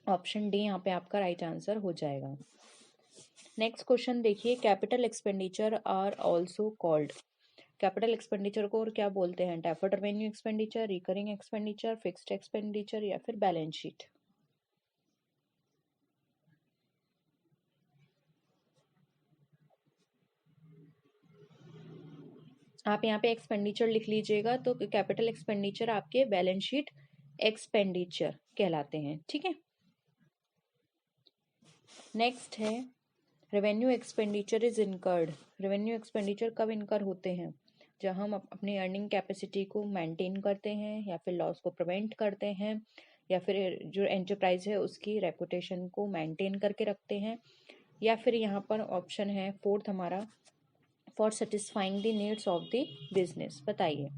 ऑप्शन डी यहाँ पे आपका राइट आंसर हो जाएगा। नेक्स्ट क्वेश्चन देखिए, capital expenditure are also called. Capital expenditure को और क्या बोलते हैं? Deferred revenue expenditure, recurring expenditure, fixed expenditure या फिर बैलेंस शीट। आप यहाँ पे एक्सपेंडिचर लिख लीजिएगा, तो कैपिटल एक्सपेंडिचर आपके बैलेंस शीट एक्सपेंडिचर कहलाते हैं। ठीक है, नेक्स्ट है, revenue expenditure is incurred. Revenue expenditure कब इनकर होते हैं? जब हम अपनी अर्निंग कैपेसिटी को मेंटेन करते हैं या फिर लॉस को प्रिवेंट करते हैं या फिर जो एंटरप्राइज है उसकी रेपुटेशन को मेंटेन करके रखते हैं, या फिर यहाँ पर ऑप्शन है फोर्थ हमारा, for satisfying the needs of the business. बताइए।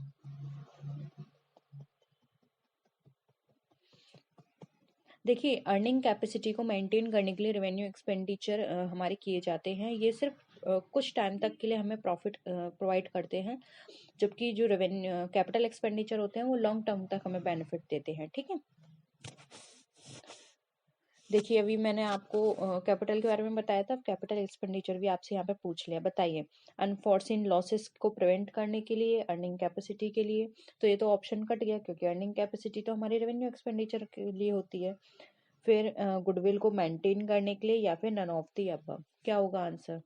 देखिए, अर्निंग कैपेसिटी को मेंटेन करने के लिए रेवेन्यू एक्सपेंडिचर हमारे किए जाते हैं। ये सिर्फ कुछ टाइम तक के लिए हमें प्रॉफिट प्रोवाइड करते हैं, जबकि जो रेवेन्यू कैपिटल एक्सपेंडिचर होते हैं वो लॉन्ग टर्म तक हमें बेनिफिट देते हैं। ठीक है, देखिए अभी मैंने आपको कैपिटल के बारे में बताया था, अब कैपिटल एक्सपेंडिचर भी आपसे यहाँ पे पूछ लिया। बताइए, अनफॉर्सिन लॉसेस को प्रिवेंट करने के लिए, अर्निंग कैपेसिटी के लिए। तो ये तो ऑप्शन कट गया, क्योंकि अर्निंग कैपेसिटी तो हमारी रेवेन्यू एक्सपेंडिचर के लिए होती है। फिर गुडविल को मेंटेन करने के लिए, या फिर नन ऑफ दी अबव। क्या होगा आंसर?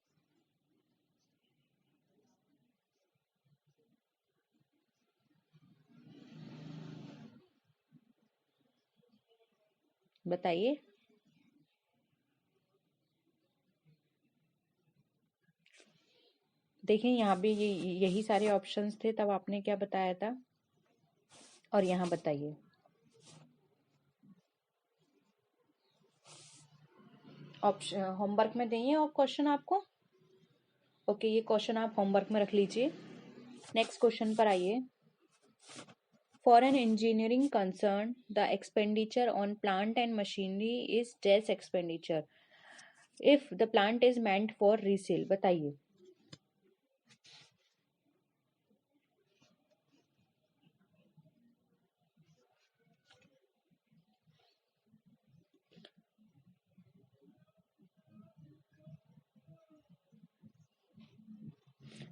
बताइए। देखिए यहाँ भी यही सारे ऑप्शंस थे, तब आपने क्या बताया था, और यहाँ बताइए। ऑप्शन होमवर्क में देंगे और क्वेश्चन आपको। ओके, ये क्वेश्चन आप होमवर्क में रख लीजिए। नेक्स्ट क्वेश्चन पर आइए। For an engineering concern the expenditure on plant and machinery is डेस expenditure if the plant is meant for resale. बताइए।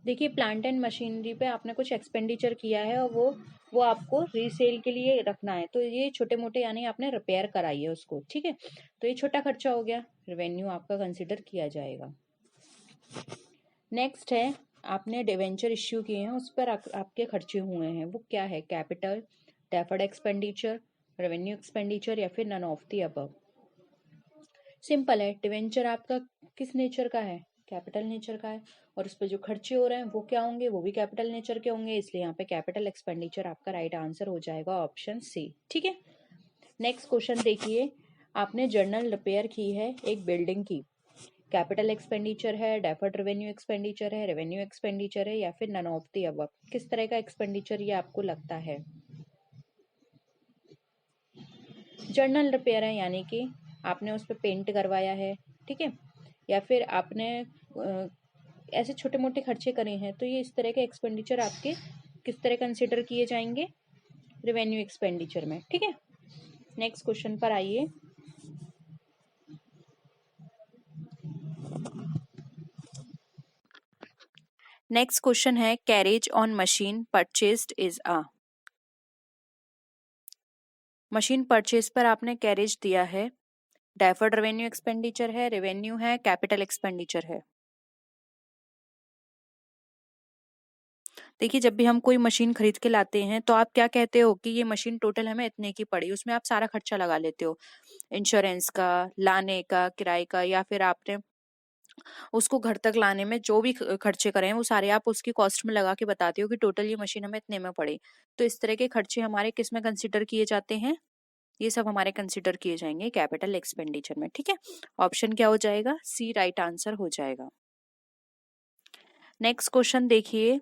देखिए प्लांट एंड मशीनरी पे आपने कुछ एक्सपेंडिचर किया है, और वो आपको रीसेल के लिए रखना है। तो ये छोटे मोटे, यानी आपने रिपेयर कराई है उसको, ठीक है, तो ये छोटा खर्चा हो गया, रेवेन्यू आपका कंसिडर किया जाएगा। नेक्स्ट है, आपने डिवेंचर इश्यू किए हैं, उस पर आपके खर्चे हुए हैं, वो क्या है? Capital, deferred expenditure, revenue expenditure, या फिर none of the above. Simple है, डिवेंचर आपका किस नेचर का है? कैपिटल नेचर का है, और उस पर जो खर्चे हो रहे हैं वो क्या होंगे? वो भी कैपिटल नेचर के होंगे, इसलिए यहाँ पे कैपिटल एक्सपेंडिचर आपका राइट आंसर हो जाएगा, ऑप्शन सी। ठीक है, नेक्स्ट क्वेश्चन देखिए। आपने जर्नल रिपेयर की है एक बिल्डिंग की, कैपिटल एक्सपेंडिचर है, डेफर्ड रेवेन्यू एक्सपेंडिचर है, रेवेन्यू एक्सपेंडिचर है, या फिर नन ऑफ द अबव। किस तरह का एक्सपेंडिचर ये आपको लगता है? जर्नल रिपेयर है, यानी कि आपने उस पर पेंट करवाया है, ठीक है, या फिर आपने ऐसे छोटे मोटे खर्चे करे हैं, तो ये इस तरह के एक्सपेंडिचर आपके किस तरह कंसिडर किए जाएंगे? रेवेन्यू एक्सपेंडिचर में। ठीक है, नेक्स्ट क्वेश्चन पर आइए। नेक्स्ट क्वेश्चन है, carriage on machine purchased is a. Machine purchase पर आपने कैरेज दिया है, डेफर्ड रेवेन्यू एक्सपेंडिचर है, रेवेन्यू है, कैपिटल एक्सपेंडिचर है। देखिए जब भी हम कोई मशीन खरीद के लाते हैं, तो आप क्या कहते हो कि ये मशीन टोटल हमें इतने की पड़ी, उसमें आप सारा खर्चा लगा लेते हो, इंश्योरेंस का, लाने का, किराए का, या फिर आपने उसको घर तक लाने में जो भी खर्चे करे हैं वो सारे आप उसकी कॉस्ट में लगा के बताते हो कि टोटल ये मशीन हमें इतने में पड़ी। तो इस तरह के खर्चे हमारे किस में कंसिडर किए जाते हैं? ये सब हमारे कंसिडर किए जाएंगे कैपिटल एक्सपेंडिचर में। ठीक है, ऑप्शन क्या हो जाएगा? सी राइट आंसर हो जाएगा। नेक्स्ट क्वेश्चन देखिए।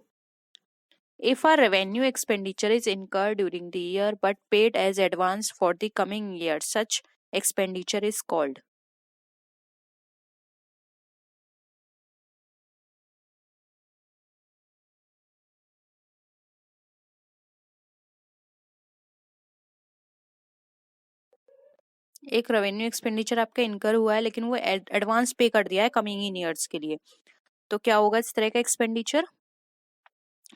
If a revenue expenditure is incurred during the year but paid as advance for the coming year, such expenditure is called। एक रेवेन्यू एक्सपेंडिचर आपका इनकर हुआ है, लेकिन वो एडवांस पे कर दिया है कमिंग इन ईयर्स के लिए, तो क्या होगा इस तरह का एक्सपेंडिचर?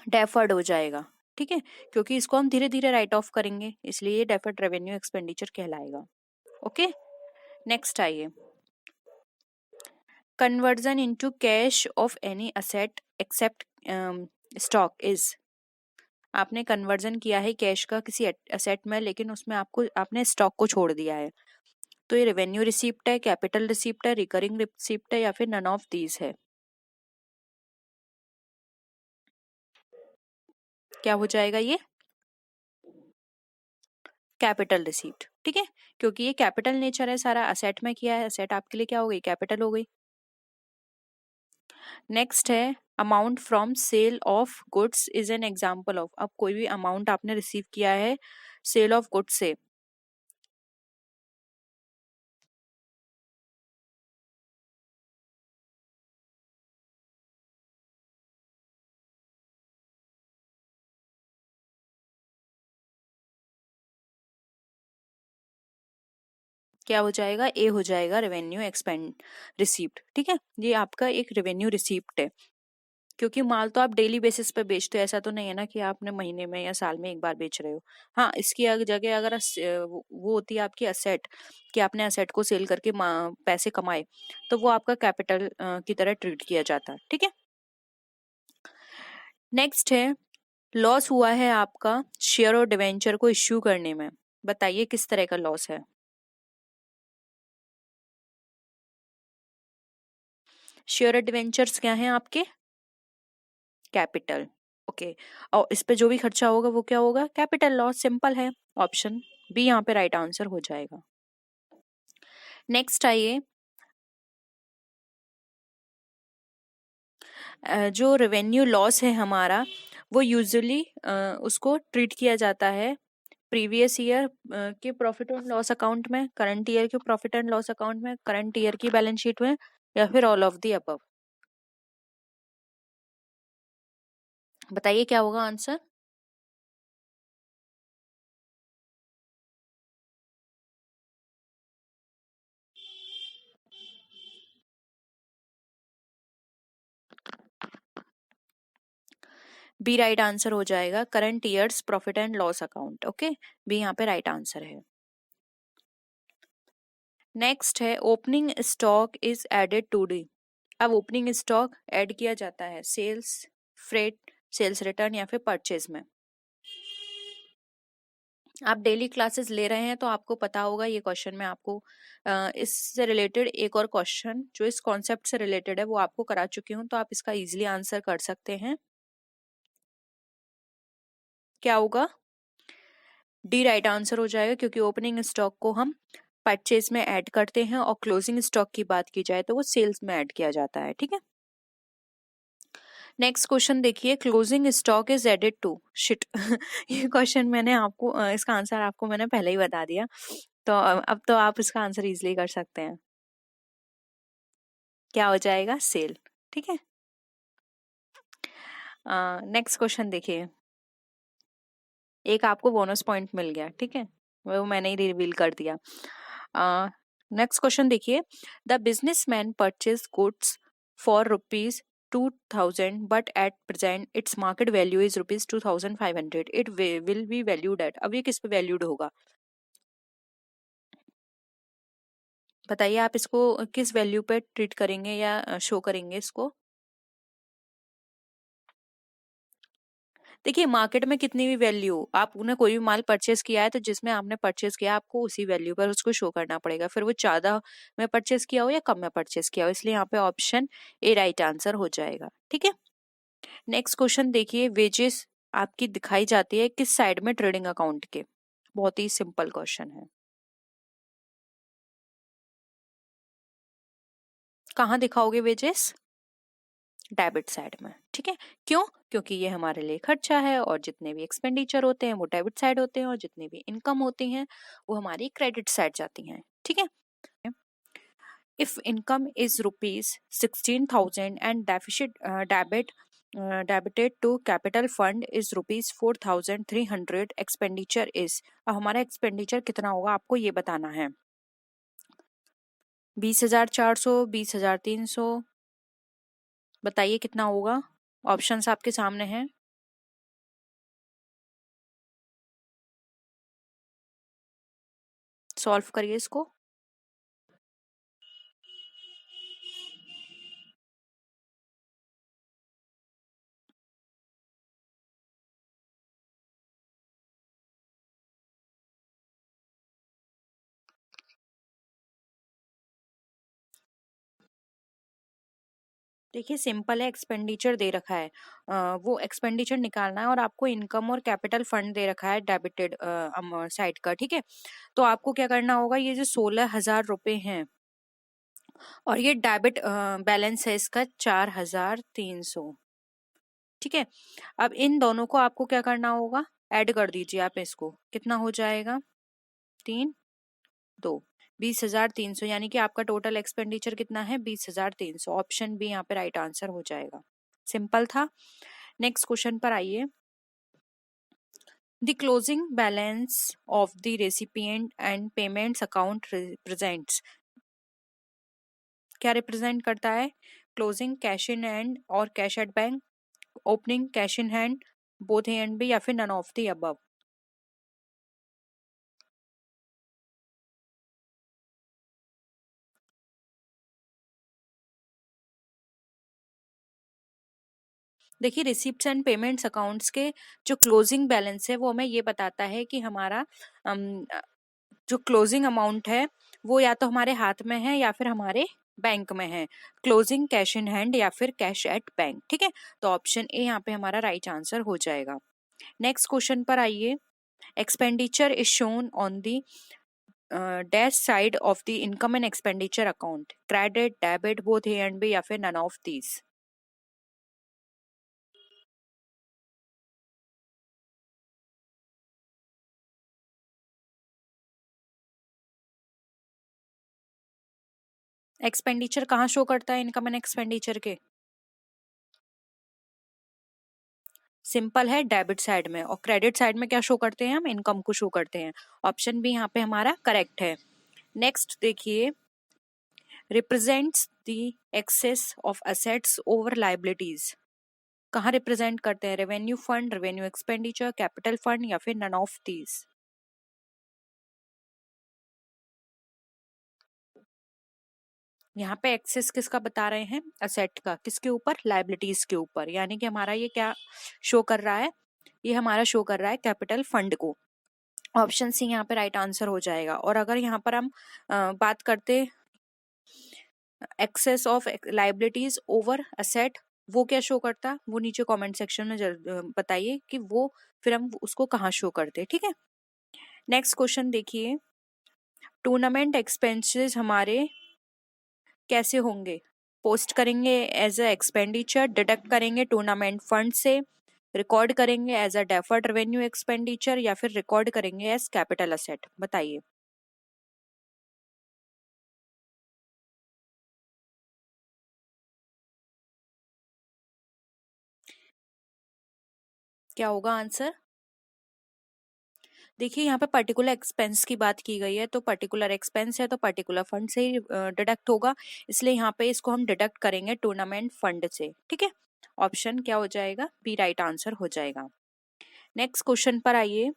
डेफर्ड हो जाएगा। ठीक है, क्योंकि इसको हम धीरे धीरे राइट ऑफ करेंगे, इसलिए ये डेफर्ड रेवेन्यू एक्सपेंडिचर कहलाएगा। ओके, नेक्स्ट आइए। Conversion into cash of any asset except stock is. आपने कन्वर्जन किया है कैश का किसी असेट में, लेकिन उसमें आपने स्टॉक को छोड़ दिया है, तो ये रेवेन्यू रिसीप्ट है, कैपिटल रिसीप्ट है, रिकरिंग रिसीप्ट है, या फिर नन ऑफ दीज है? क्या हो जाएगा ये? Capital receipt. ठीक है, क्योंकि ये कैपिटल नेचर है, सारा असेट में किया है, असेट आपके लिए क्या हो गई? कैपिटल हो गई। नेक्स्ट है, amount from sale of goods is an example of. अब कोई भी अमाउंट आपने रिसीव किया है सेल ऑफ गुड्स से, क्या हो जाएगा, ए हो जाएगा रेवेन्यू एक्सपेंड रिसीप्ट। ठीक है, ये आपका एक रेवेन्यू रिसीप्ट है, क्योंकि माल तो आप डेली बेसिस पे बेचते हो, ऐसा तो नहीं है ना कि आपने महीने में या साल में एक बार बेच रहे हो। हाँ, इसकी जगह अगर वो होती है आपकी असेट, कि आपने असेट को सेल करके पैसे कमाए, तो वो आपका कैपिटल की तरह ट्रीट किया जाता है। ठीक है, नेक्स्ट है, लॉस हुआ है आपका शेयर और डिवेंचर को इश्यू करने में। बताइए किस तरह का लॉस है। शेयर और डिवेंचर्स क्या हैं आपके, कैपिटल। ओके, और इस पे जो भी खर्चा होगा वो क्या होगा, कैपिटल लॉस। सिंपल है, ऑप्शन बी यहाँ पे राइट आंसर हो जाएगा। नेक्स्ट आइए, जो रेवेन्यू लॉस है हमारा, वो यूजुअली उसको ट्रीट किया जाता है प्रीवियस ईयर के प्रॉफिट एंड लॉस अकाउंट में, करंट ईयर के प्रॉफिट एंड लॉस अकाउंट में, करंट ईयर की बैलेंस शीट में, या फिर ऑल ऑफ दी अबव। बताइए क्या होगा आंसर। बी राइट आंसर हो जाएगा, current years profit and loss account. Okay, B यहाँ पे राइट आंसर है। नेक्स्ट है, opening stock is added to D. अब ओपनिंग स्टॉक ऐड किया जाता है सेल्स, फ्रेट, सेल्स रिटर्न या फिर परचेज में। आप डेली क्लासेस ले रहे हैं तो आपको पता होगा ये क्वेश्चन। मैं आपको इससे रिलेटेड एक और क्वेश्चन जो इस कॉन्सेप्ट से रिलेटेड है वो आपको करा चुकी हूँ, तो आप इसका इजीली आंसर कर सकते हैं। क्या होगा, डी राइट आंसर हो जाएगा, क्योंकि ओपनिंग स्टॉक को हम परचेज में ऐड करते हैं और क्लोजिंग स्टॉक की बात की जाए तो वो सेल्स में ऐड किया जाता है। ठीक है, नेक्स्ट क्वेश्चन देखिए, closing stock is added to sheet. ये क्वेश्चन मैंने आपको इसका आंसर आपको मैंने पहले ही बता दिया, तो अब तो आप इसका आंसर इजीली कर सकते हैं। क्या हो जाएगा, सेल। ठीक है, नेक्स्ट क्वेश्चन देखिए, एक आपको बोनस पॉइंट मिल गया। ठीक है, वो मैंने ही रिवील कर दिया। नेक्स्ट क्वेश्चन देखिए, the businessman purchase goods for ₹2000 but at present its market value is ₹2500, it will be valued at. अब ये किस पे वैल्यूड होगा, बताइए आप इसको किस वैल्यू पे ट्रीट करेंगे या शो करेंगे इसको। देखिए, मार्केट में कितनी भी वैल्यू, आपने कोई भी माल परचेज किया है तो जिसमें आपने परचेज किया आपको उसी वैल्यू पर उसको शो करना पड़ेगा, फिर वो ज्यादा में परचेज किया हो या कम में परचेज किया हो, इसलिए यहाँ पे ऑप्शन ए राइट आंसर हो जाएगा। ठीक है, नेक्स्ट क्वेश्चन देखिए, वेजेस आपकी दिखाई जाती है किस साइड में ट्रेडिंग अकाउंट के। बहुत ही सिंपल क्वेश्चन है, कहाँ दिखाओगे वेजेस, डेबिट साइड में। ठीक है, क्यों, क्योंकि ये हमारे लिए खर्चा है और जितने भी एक्सपेंडिचर होते हैं वो डेबिट साइड होते हैं और जितनी भी इनकम होती हैं वो हमारी क्रेडिट साइड जाती हैं। ठीक है, if income is rupees 16,000 and debited to capital fund is rupees 4,300, expenditure is, अब हमारा एक्सपेंडिचर कितना होगा आपको ये बताना है। 20,400, 20,300, बताइए कितना होगा, ऑप्शंस आपके सामने हैं। सॉल्व करिए इसको। देखिए, सिंपल है, एक्सपेंडिचर दे रखा है, वो एक्सपेंडिचर निकालना है और आपको इनकम और कैपिटल फंड दे रखा है डेबिटेड साइड का। ठीक है, तो आपको क्या करना होगा, ये जो 16,000 रुपए हैं और ये डेबिट बैलेंस है इसका 4,300। ठीक है, अब इन दोनों को आपको क्या करना होगा, ऐड कर दीजिए आप इसको, कितना हो जाएगा, 3, 2, 20,300, यानी कि आपका टोटल एक्सपेंडिचर कितना है, 20,300। ऑप्शन बी यहाँ पे राइट आंसर हो जाएगा। सिंपल था। नेक्स्ट क्वेश्चन पर आइए, the closing balance of the recipient and payments account represents, क्या रिप्रेजेंट करता है? क्लोजिंग कैश इन हैंड और cash at bank, opening cash in hand, both A and B, या फिर नन ऑफ द अबव। देखिए, receipts and payments accounts के जो closing balance है वो हमें ये बताता है कि हमारा जो क्लोजिंग अमाउंट है वो या तो हमारे हाथ में है या फिर हमारे बैंक में है, क्लोजिंग कैश इन हैंड या फिर कैश एट बैंक। ठीक है, तो ऑप्शन ए यहाँ पे हमारा राइट आंसर हो जाएगा। नेक्स्ट क्वेश्चन पर आइए। Expenditure is shown on the dash side of the income and expenditure account, credit, debit, both A and B, या फिर नन ऑफ दीज। एक्सपेंडिचर कहाँ शो करता है इनकम एंड एक्सपेंडिचर के? सिंपल है, डेबिट साइड में। और क्रेडिट साइड में क्या शो करते हैं? हम इनकम को शो करते हैं। ऑप्शन बी यहाँ पे हमारा करेक्ट है। नेक्स्ट देखिए, represents the excess of assets over liabilities, कहाँ रिप्रेजेंट करते हैं? Revenue fund, revenue expenditure, capital fund, या फिर नन ऑफ दीज। यहाँ पे एक्सेस किसका बता रहे हैं? असेट का। किसके ऊपर? लाइबिलिटीज के ऊपर। यानी कि हमारा ये क्या शो कर रहा है? ये हमारा शो कर रहा है कैपिटल फंड को। ऑप्शन सी यहाँ पे राइट आंसर हो जाएगा। और अगर यहाँ पर हम बात करते excess of liabilities over asset, वो क्या शो करता? वो नीचे कमेंट सेक्शन में बताइए कि वो फिर हम उसको कहाँ शो करते। ठीक है, नेक्स्ट क्वेश्चन देखिए। टूर्नामेंट एक्सपेंसेस हमारे कैसे होंगे? पोस्ट करेंगे एज अ एक्सपेंडिचर, डिडक्ट करेंगे टूर्नामेंट फंड से, रिकॉर्ड करेंगे as a deferred revenue expenditure, या फिर रिकॉर्ड करेंगे एज कैपिटल असेट। बताइए। क्या होगा आंसर? देखिए, यहाँ पे पर्टिकुलर एक्सपेंस की बात की गई है, तो पर्टिकुलर एक्सपेंस है तो पर्टिकुलर फंड से ही डिडक्ट होगा, इसलिए यहाँ पे इसको हम डिडक्ट करेंगे टूर्नामेंट फंड से। ठीक है, ऑप्शन क्या हो जाएगा? बी राइट आंसर हो जाएगा। नेक्स्ट क्वेश्चन पर आइए।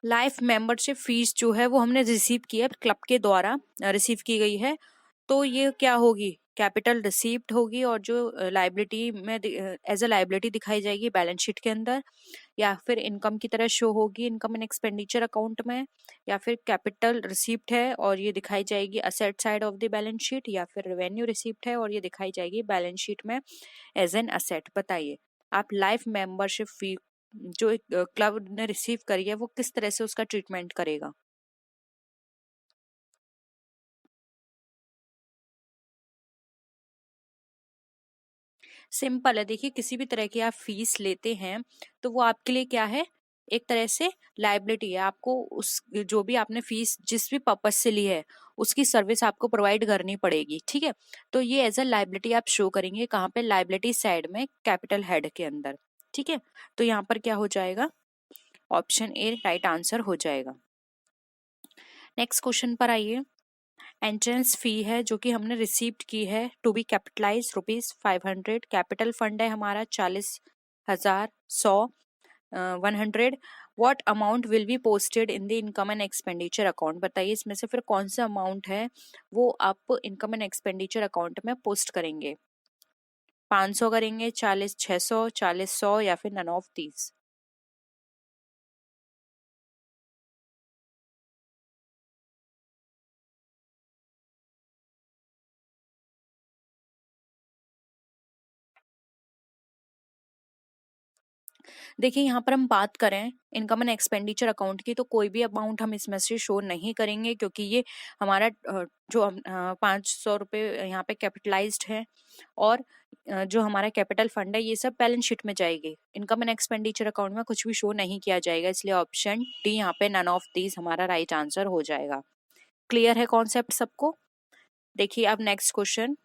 लाइफ मेंबरशिप फीस जो है वो हमने रिसीव की है, क्लब के द्वारा रिसीव की गई है, तो ये क्या होगी? कैपिटल रिसीप्ट होगी, और जो लाइबिलिटी में एज अ लाइबिलिटी दिखाई जाएगी बैलेंस शीट के अंदर, या फिर इनकम की तरह शो होगी इनकम एंड एक्सपेंडिचर अकाउंट में, या फिर कैपिटल रिसीप्ट है और ये दिखाई जाएगी asset side of the balance sheet, या फिर रेवेन्यू रिसीप्ट है और ये दिखाई जाएगी बैलेंस शीट में एज एन असेट। बताइए, आप लाइफ मेंबरशिप फी जो एक क्लब ने रिसीव करी है वो किस तरह से उसका ट्रीटमेंट करेगा? सिंपल है, देखिए, किसी भी तरह की आप फीस लेते हैं तो वो आपके लिए क्या है? एक तरह से लाइबिलिटी है। आपको उस जो भी आपने फीस जिस भी पर्पज से ली है उसकी सर्विस आपको प्रोवाइड करनी पड़ेगी। ठीक है, तो ये एज अ लाइबिलिटी आप शो करेंगे कहाँ पे? लाइबिलिटी साइड में, कैपिटल हेड के अंदर। ठीक है, तो यहाँ पर क्या हो जाएगा? ऑप्शन ए राइट आंसर हो जाएगा। नेक्स्ट क्वेश्चन पर आइए। एंट्रेंस फी है जो कि हमने रिसीव्ड की है to be capitalize ₹500, capital fund है हमारा 40,000, 100, 100। What amount will be posted in the income and expenditure account? बताइए, इसमें से फिर कौन सा अमाउंट है वो आप इनकम एंड एक्सपेंडिचर अकाउंट में पोस्ट करेंगे? 500 करेंगे, 40, 600, 40, 100, या फिर नन ऑफ दीज। देखिए, यहाँ पर हम बात करें इनकम एंड एक्सपेंडिचर अकाउंट की, तो कोई भी अमाउंट हम इसमें से शो नहीं करेंगे, क्योंकि ये हमारा जो 500 रुपये यहाँ पे कैपिटलाइज्ड है, और जो हमारा कैपिटल फंड है ये सब बैलेंस शीट में जाएगी। इनकम एंड एक्सपेंडिचर अकाउंट में कुछ भी शो नहीं किया जाएगा, इसलिए ऑप्शन डी यहाँ पे नन ऑफ दीज हमारा राइट आंसर हो जाएगा। क्लियर है कॉन्सेप्ट सबको? देखिए अब next question.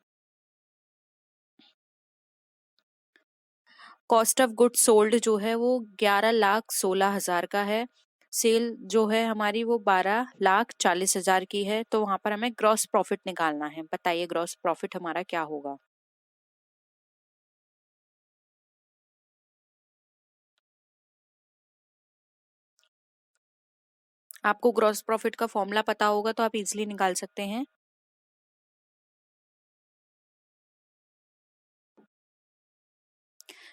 Cost of good sold जो है वो 11,16,000 का है। सेल जो है हमारी वो 12,40,000 की है। तो वहां पर हमें ग्रॉस प्रॉफिट निकालना है। बताइए ग्रॉस प्रॉफिट हमारा क्या होगा। आपको ग्रॉस प्रॉफिट का फॉर्मूला पता होगा तो आप इजीली निकाल सकते हैं।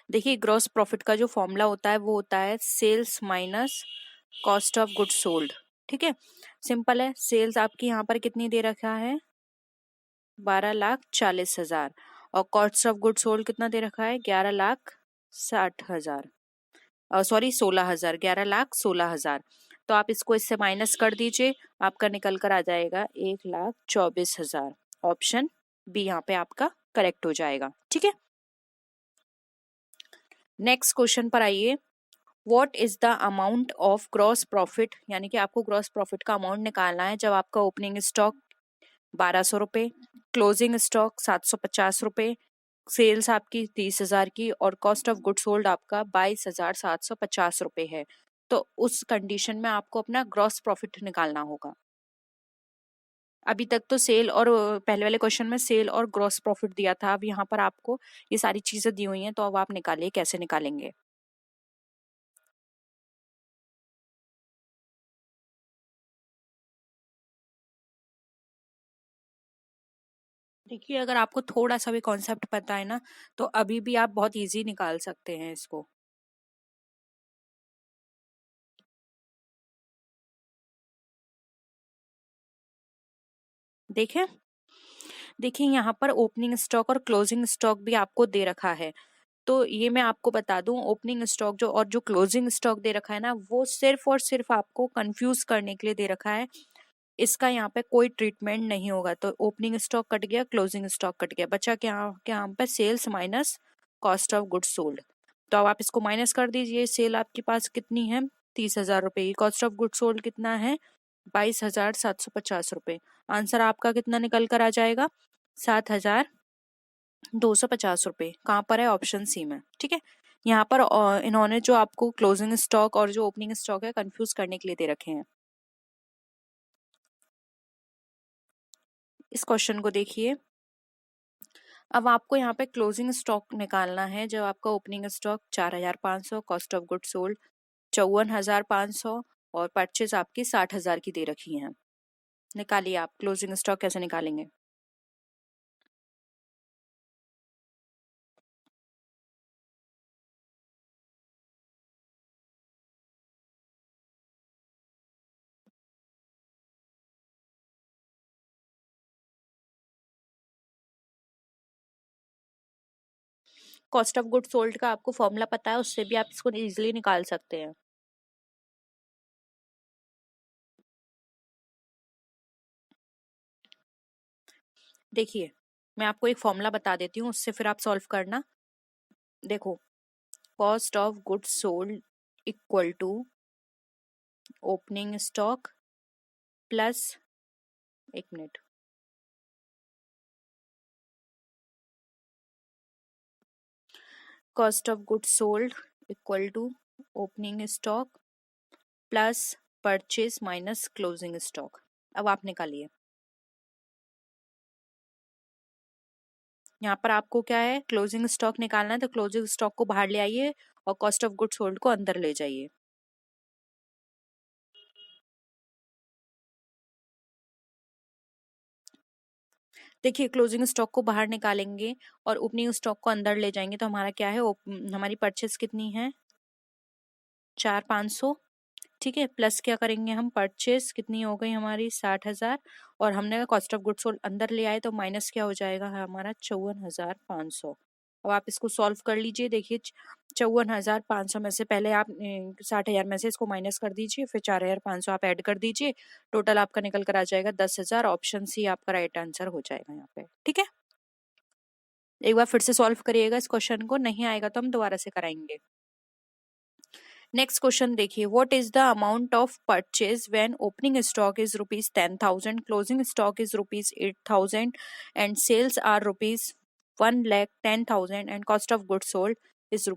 देखिए ग्रॉस प्रॉफिट का जो फॉर्मूला होता है वो होता है sales minus cost of good sold. ठीक है, सिंपल है। सेल्स आपकी यहाँ पर कितनी दे रखा है, 12,40,000, और कॉस्ट ऑफ गुड सोल्ड कितना दे रखा है, 11,60,000, सॉरी 16,000, 11,16,000। तो आप इसको इससे माइनस कर दीजिए, आपका निकल कर आ जाएगा 1,24,000। ऑप्शन बी यहाँ पे आपका करेक्ट हो जाएगा। ठीक है, नेक्स्ट क्वेश्चन पर आइए। What is the amount of gross profit, यानी कि आपको ग्रॉस प्रॉफिट का अमाउंट निकालना है जब आपका ओपनिंग स्टॉक 1,200 रुपए, क्लोजिंग स्टॉक 750 रुपए, सेल्स आपकी 30,000 की और कॉस्ट ऑफ गुड सोल्ड आपका 22,750 रुपए है। तो उस कंडीशन में आपको अपना ग्रॉस प्रॉफिट निकालना होगा। अभी तक तो सेल और पहले वाले क्वेश्चन में सेल और ग्रॉस प्रॉफिट दिया था, अब यहाँ पर आपको ये सारी चीजें दी हुई हैं, तो अब आप निकालिए कैसे निकालेंगे। देखिए अगर आपको थोड़ा सा भी कॉन्सेप्ट पता है ना तो अभी भी आप बहुत इजी निकाल सकते हैं इसको। देखें, देखिए यहाँ पर ओपनिंग स्टॉक और क्लोजिंग स्टॉक भी आपको दे रखा है। तो ये मैं आपको बता दूं, ओपनिंग स्टॉक जो और जो क्लोजिंग स्टॉक दे रखा है ना, वो सिर्फ और सिर्फ आपको कंफ्यूज करने के लिए दे रखा है। इसका यहाँ पे कोई ट्रीटमेंट नहीं होगा। तो ओपनिंग स्टॉक कट गया, क्लोजिंग स्टॉक कट गया, बचा क्या क्या यहाँ पे, sales minus cost of goods sold. तो अब आप इसको माइनस कर दीजिए। सेल आपके पास कितनी है, 30,000 रुपए की। कॉस्ट ऑफ गुड्स सोल्ड कितना है, 22,750 रुपए। आंसर आपका कितना निकल कर आ जाएगा, 7,250 रुपए। कहाँ पर है, ऑप्शन सी में। ठीक है, यहाँ पर इन्होंने जो आपको क्लोजिंग स्टॉक और जो ओपनिंग स्टॉक है कंफ्यूज करने के लिए दे रखे हैं। इस क्वेश्चन को देखिए। अब आपको यहाँ पे क्लोजिंग स्टॉक निकालना है जब आपका opening stock 4,500, cost of good sold 54,500 और परचेज आपकी 60,000 की दे रखी है। निकालिए आप क्लोजिंग स्टॉक कैसे निकालेंगे। कॉस्ट ऑफ गुड सोल्ड का आपको फॉर्मूला पता है, उससे भी आप इसको इजीली निकाल सकते हैं। देखिए मैं आपको एक फॉर्मूला बता देती हूँ, उससे फिर आप सॉल्व करना। देखो, cost of good sold equal to opening stock plus, एक मिनट, cost of good sold equal to opening stock plus purchase minus closing stock. अब आप निकालिए। यहाँ पर आपको क्या है, क्लोजिंग स्टॉक निकालना है, तो क्लोजिंग स्टॉक को बाहर ले आइए और कॉस्ट ऑफ गुड सोल्ड को अंदर ले जाइए। देखिए क्लोजिंग स्टॉक को बाहर निकालेंगे और ओपनिंग स्टॉक को अंदर ले जाएंगे तो हमारा क्या है, हमारी परचेज कितनी है, 4,500। ठीक है, प्लस क्या करेंगे हम, परचेज कितनी हो गई हमारी, 60,000, और हमने कॉस्ट ऑफ गुड्स सोल्ड अंदर ले आए तो माइनस क्या हो जाएगा हमारा, 54,500। अब आप इसको सॉल्व कर लीजिए। देखिए 54,500 में से पहले आप 60,000 में से इसको माइनस कर दीजिए, फिर 4,500 आप ऐड कर दीजिए, टोटल आपका निकल कर आ जाएगा 10,000। ऑप्शन सी आपका राइट आंसर हो जाएगा यहाँ पे। ठीक है, एक बार फिर से सॉल्व करिएगा इस क्वेश्चन को, नहीं आएगा तो हम दोबारा से कराएंगे। नेक्स्ट क्वेश्चन देखिए, what is the amount of purchase when opening stock is rupees 10,000, closing stock is rupees 8,000 and sales are rupees 1,10,000 and cost of goods sold is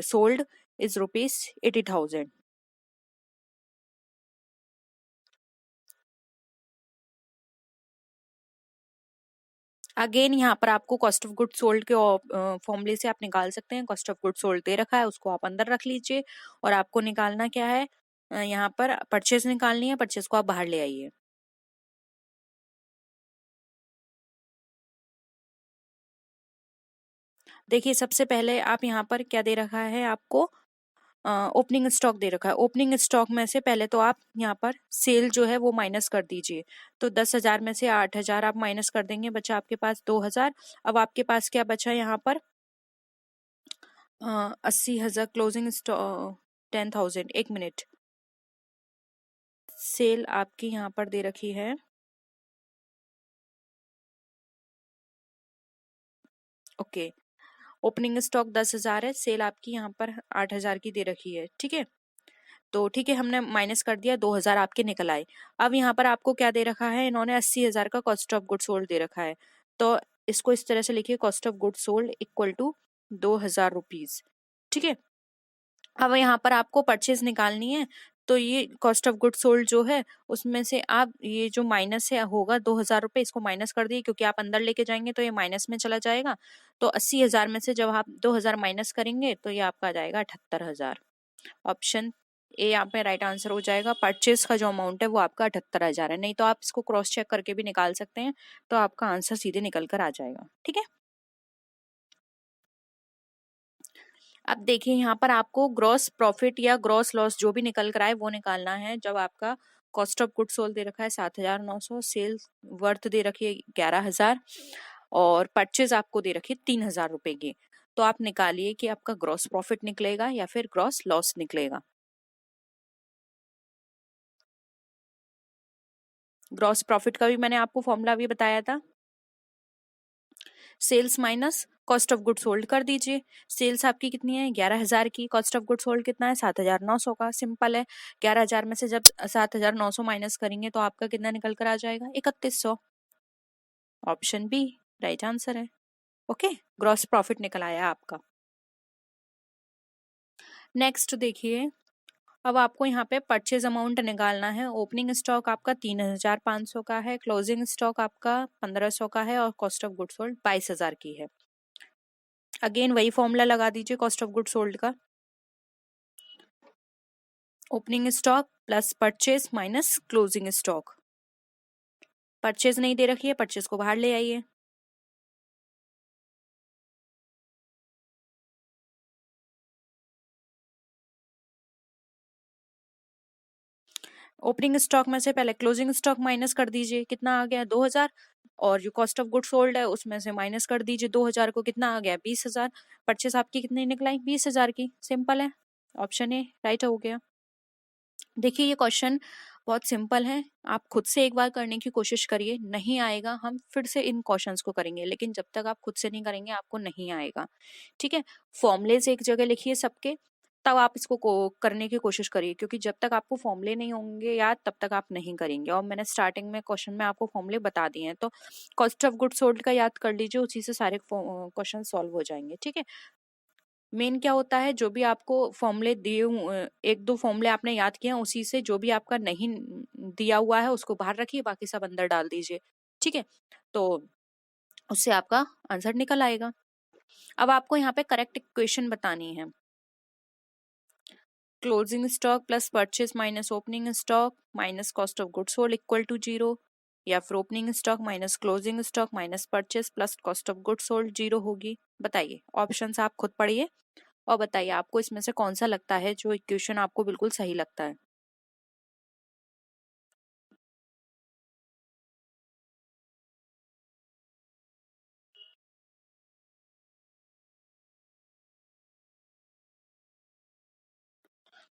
sold is rupees 80,000. Again यहाँ पर आपको cost of good sold के फॉर्मूले से आप निकाल सकते हैं। कॉस्ट ऑफ गुड सोल्ड दे रखा है, उसको आप अंदर रख लीजिए और आपको निकालना क्या है, यहाँ पर परचेज निकालनी है। परचेज को आप बाहर ले आइए। देखिए सबसे पहले आप यहाँ पर क्या दे रखा है आपको, ओपनिंग स्टॉक दे रखा है। ओपनिंग स्टॉक में से पहले तो आप यहाँ पर सेल जो है वो माइनस कर दीजिए। तो 10,000 में से 8,000 आप माइनस कर देंगे, बचा आपके पास 2,000। अब आपके पास क्या बचा यहाँ पर, 80,000 क्लोजिंग स्टॉक 10,000। एक मिनट, सेल आपकी यहाँ पर दे रखी है, ओके। ओपनिंग स्टॉक 10,000 है, सेल आपकी यहाँ पर 8,000 की दे रखी है, ठीक है। तो ठीक है, हमने माइनस कर दिया, 2,000 आपके निकल आए। अब यहाँ पर आपको क्या दे रखा है, इन्होंने 80,000 का कॉस्ट ऑफ गुड सोल्ड दे रखा है। तो इसको इस तरह से लिखिए, cost of good sold equal to 2,000 rupees, ठीक है। अब यहाँ पर आपको परचेज निकालनी है, तो ये कॉस्ट ऑफ गुड सोल्ड जो है उसमें से आप ये जो माइनस है होगा 2,000 रुपये, इसको माइनस कर दिए, क्योंकि आप अंदर लेके जाएंगे तो ये माइनस में चला जाएगा। तो 80,000 में से जब आप 2,000 माइनस करेंगे तो ये आपका आ जाएगा 78,000। ऑप्शन ए यहाँ पे राइट आंसर हो जाएगा। परचेज का जो अमाउंट है वो आपका 78,000 है। नहीं तो आप इसको क्रॉस चेक करके भी निकाल सकते हैं, तो आपका आंसर सीधे निकल कर आ जाएगा, ठीक है। अब देखिए यहाँ पर आपको ग्रॉस प्रॉफिट या ग्रॉस लॉस जो भी निकल कर आए वो निकालना है। जब आपका कॉस्ट ऑफ गुड सोल्ड दे रखा है 7,900, सेल वर्थ दे रखी है 11,000 और परचेज आपको दे रखी है 3,000 रुपए की, तो आप निकालिए कि आपका ग्रॉस प्रॉफिट निकलेगा या फिर ग्रॉस लॉस निकलेगा। ग्रॉस प्रॉफिट का भी मैंने आपको फॉर्मूला अभी बताया था, sales minus cost of good sold कर दीजिए। सेल्स आपकी कितनी है, 11,000 की। कॉस्ट ऑफ गुड सोल्ड कितना है, 7,900 का। सिंपल है, 11,000 में से जब 7,900 माइनस करेंगे तो आपका कितना निकल कर आ जाएगा, 3,100। ऑप्शन बी राइट आंसर है, ओके। ग्रॉस प्रॉफिट निकल आया आपका। नेक्स्ट देखिए, अब आपको यहाँ पे परचेज अमाउंट निकालना है। ओपनिंग स्टॉक आपका 3,500 का है, क्लोजिंग स्टॉक आपका 1,500 का है और कॉस्ट ऑफ गुड सोल्ड 22,000 की है। अगेन वही फॉर्मूला लगा दीजिए कॉस्ट ऑफ गुड सोल्ड का, opening stock plus purchase minus closing stock. Purchase नहीं दे रखी है, परचेज को बाहर ले आइए। ओपनिंग स्टॉक में से पहले क्लोजिंग स्टॉक माइनस कर दीजिए, कितना आ गया 2,000। और जो कॉस्ट ऑफ गुड सोल्ड है उसमें से माइनस कर दीजिए 2,000 को, कितना आ गया 20,000। परचेज आपकी कितनी निकलाई, 20,000 की। सिंपल है, ऑप्शन ए राइट हो गया। देखिए ये क्वेश्चन बहुत सिंपल है, आप खुद से एक बार करने की कोशिश करिए, नहीं आएगा हम फिर से इन क्वेश्चंस को करेंगे, लेकिन जब तक आप खुद से नहीं करेंगे आपको नहीं आएगा, ठीक है। फॉर्मुलेज एक जगह लिखिए सबके, तब आप इसको करने की कोशिश करिए, क्योंकि जब तक आपको फॉर्मूले नहीं होंगे याद तब तक आप नहीं करेंगे। और मैंने स्टार्टिंग में क्वेश्चन में आपको फॉर्मूले बता दिए हैं, तो कॉस्ट ऑफ गुड सोल्ड का याद कर लीजिए, उसी से सारे क्वेश्चन सॉल्व हो जाएंगे, ठीक है। मेन क्या होता है, जो भी आपको फॉर्मूले दिए, एक दो फॉर्मूले आपने याद किए हैं, उसी से जो भी आपका नहीं दिया हुआ है उसको बाहर रखिए, बाकी सब अंदर डाल दीजिए, ठीक है। तो उससे आपका आंसर निकल आएगा। अब आपको यहाँ पे करेक्ट इक्वेशन बतानी है। Closing stock plus purchase minus opening stock minus cost of goods sold equal to 0, या फिर opening stock minus closing stock minus purchase plus cost of goods sold 0 होगी। बताइए, ऑप्शंस आप खुद पढ़िए और बताइए आपको इसमें से कौन सा लगता है जो इक्वेशन आपको बिल्कुल सही लगता है।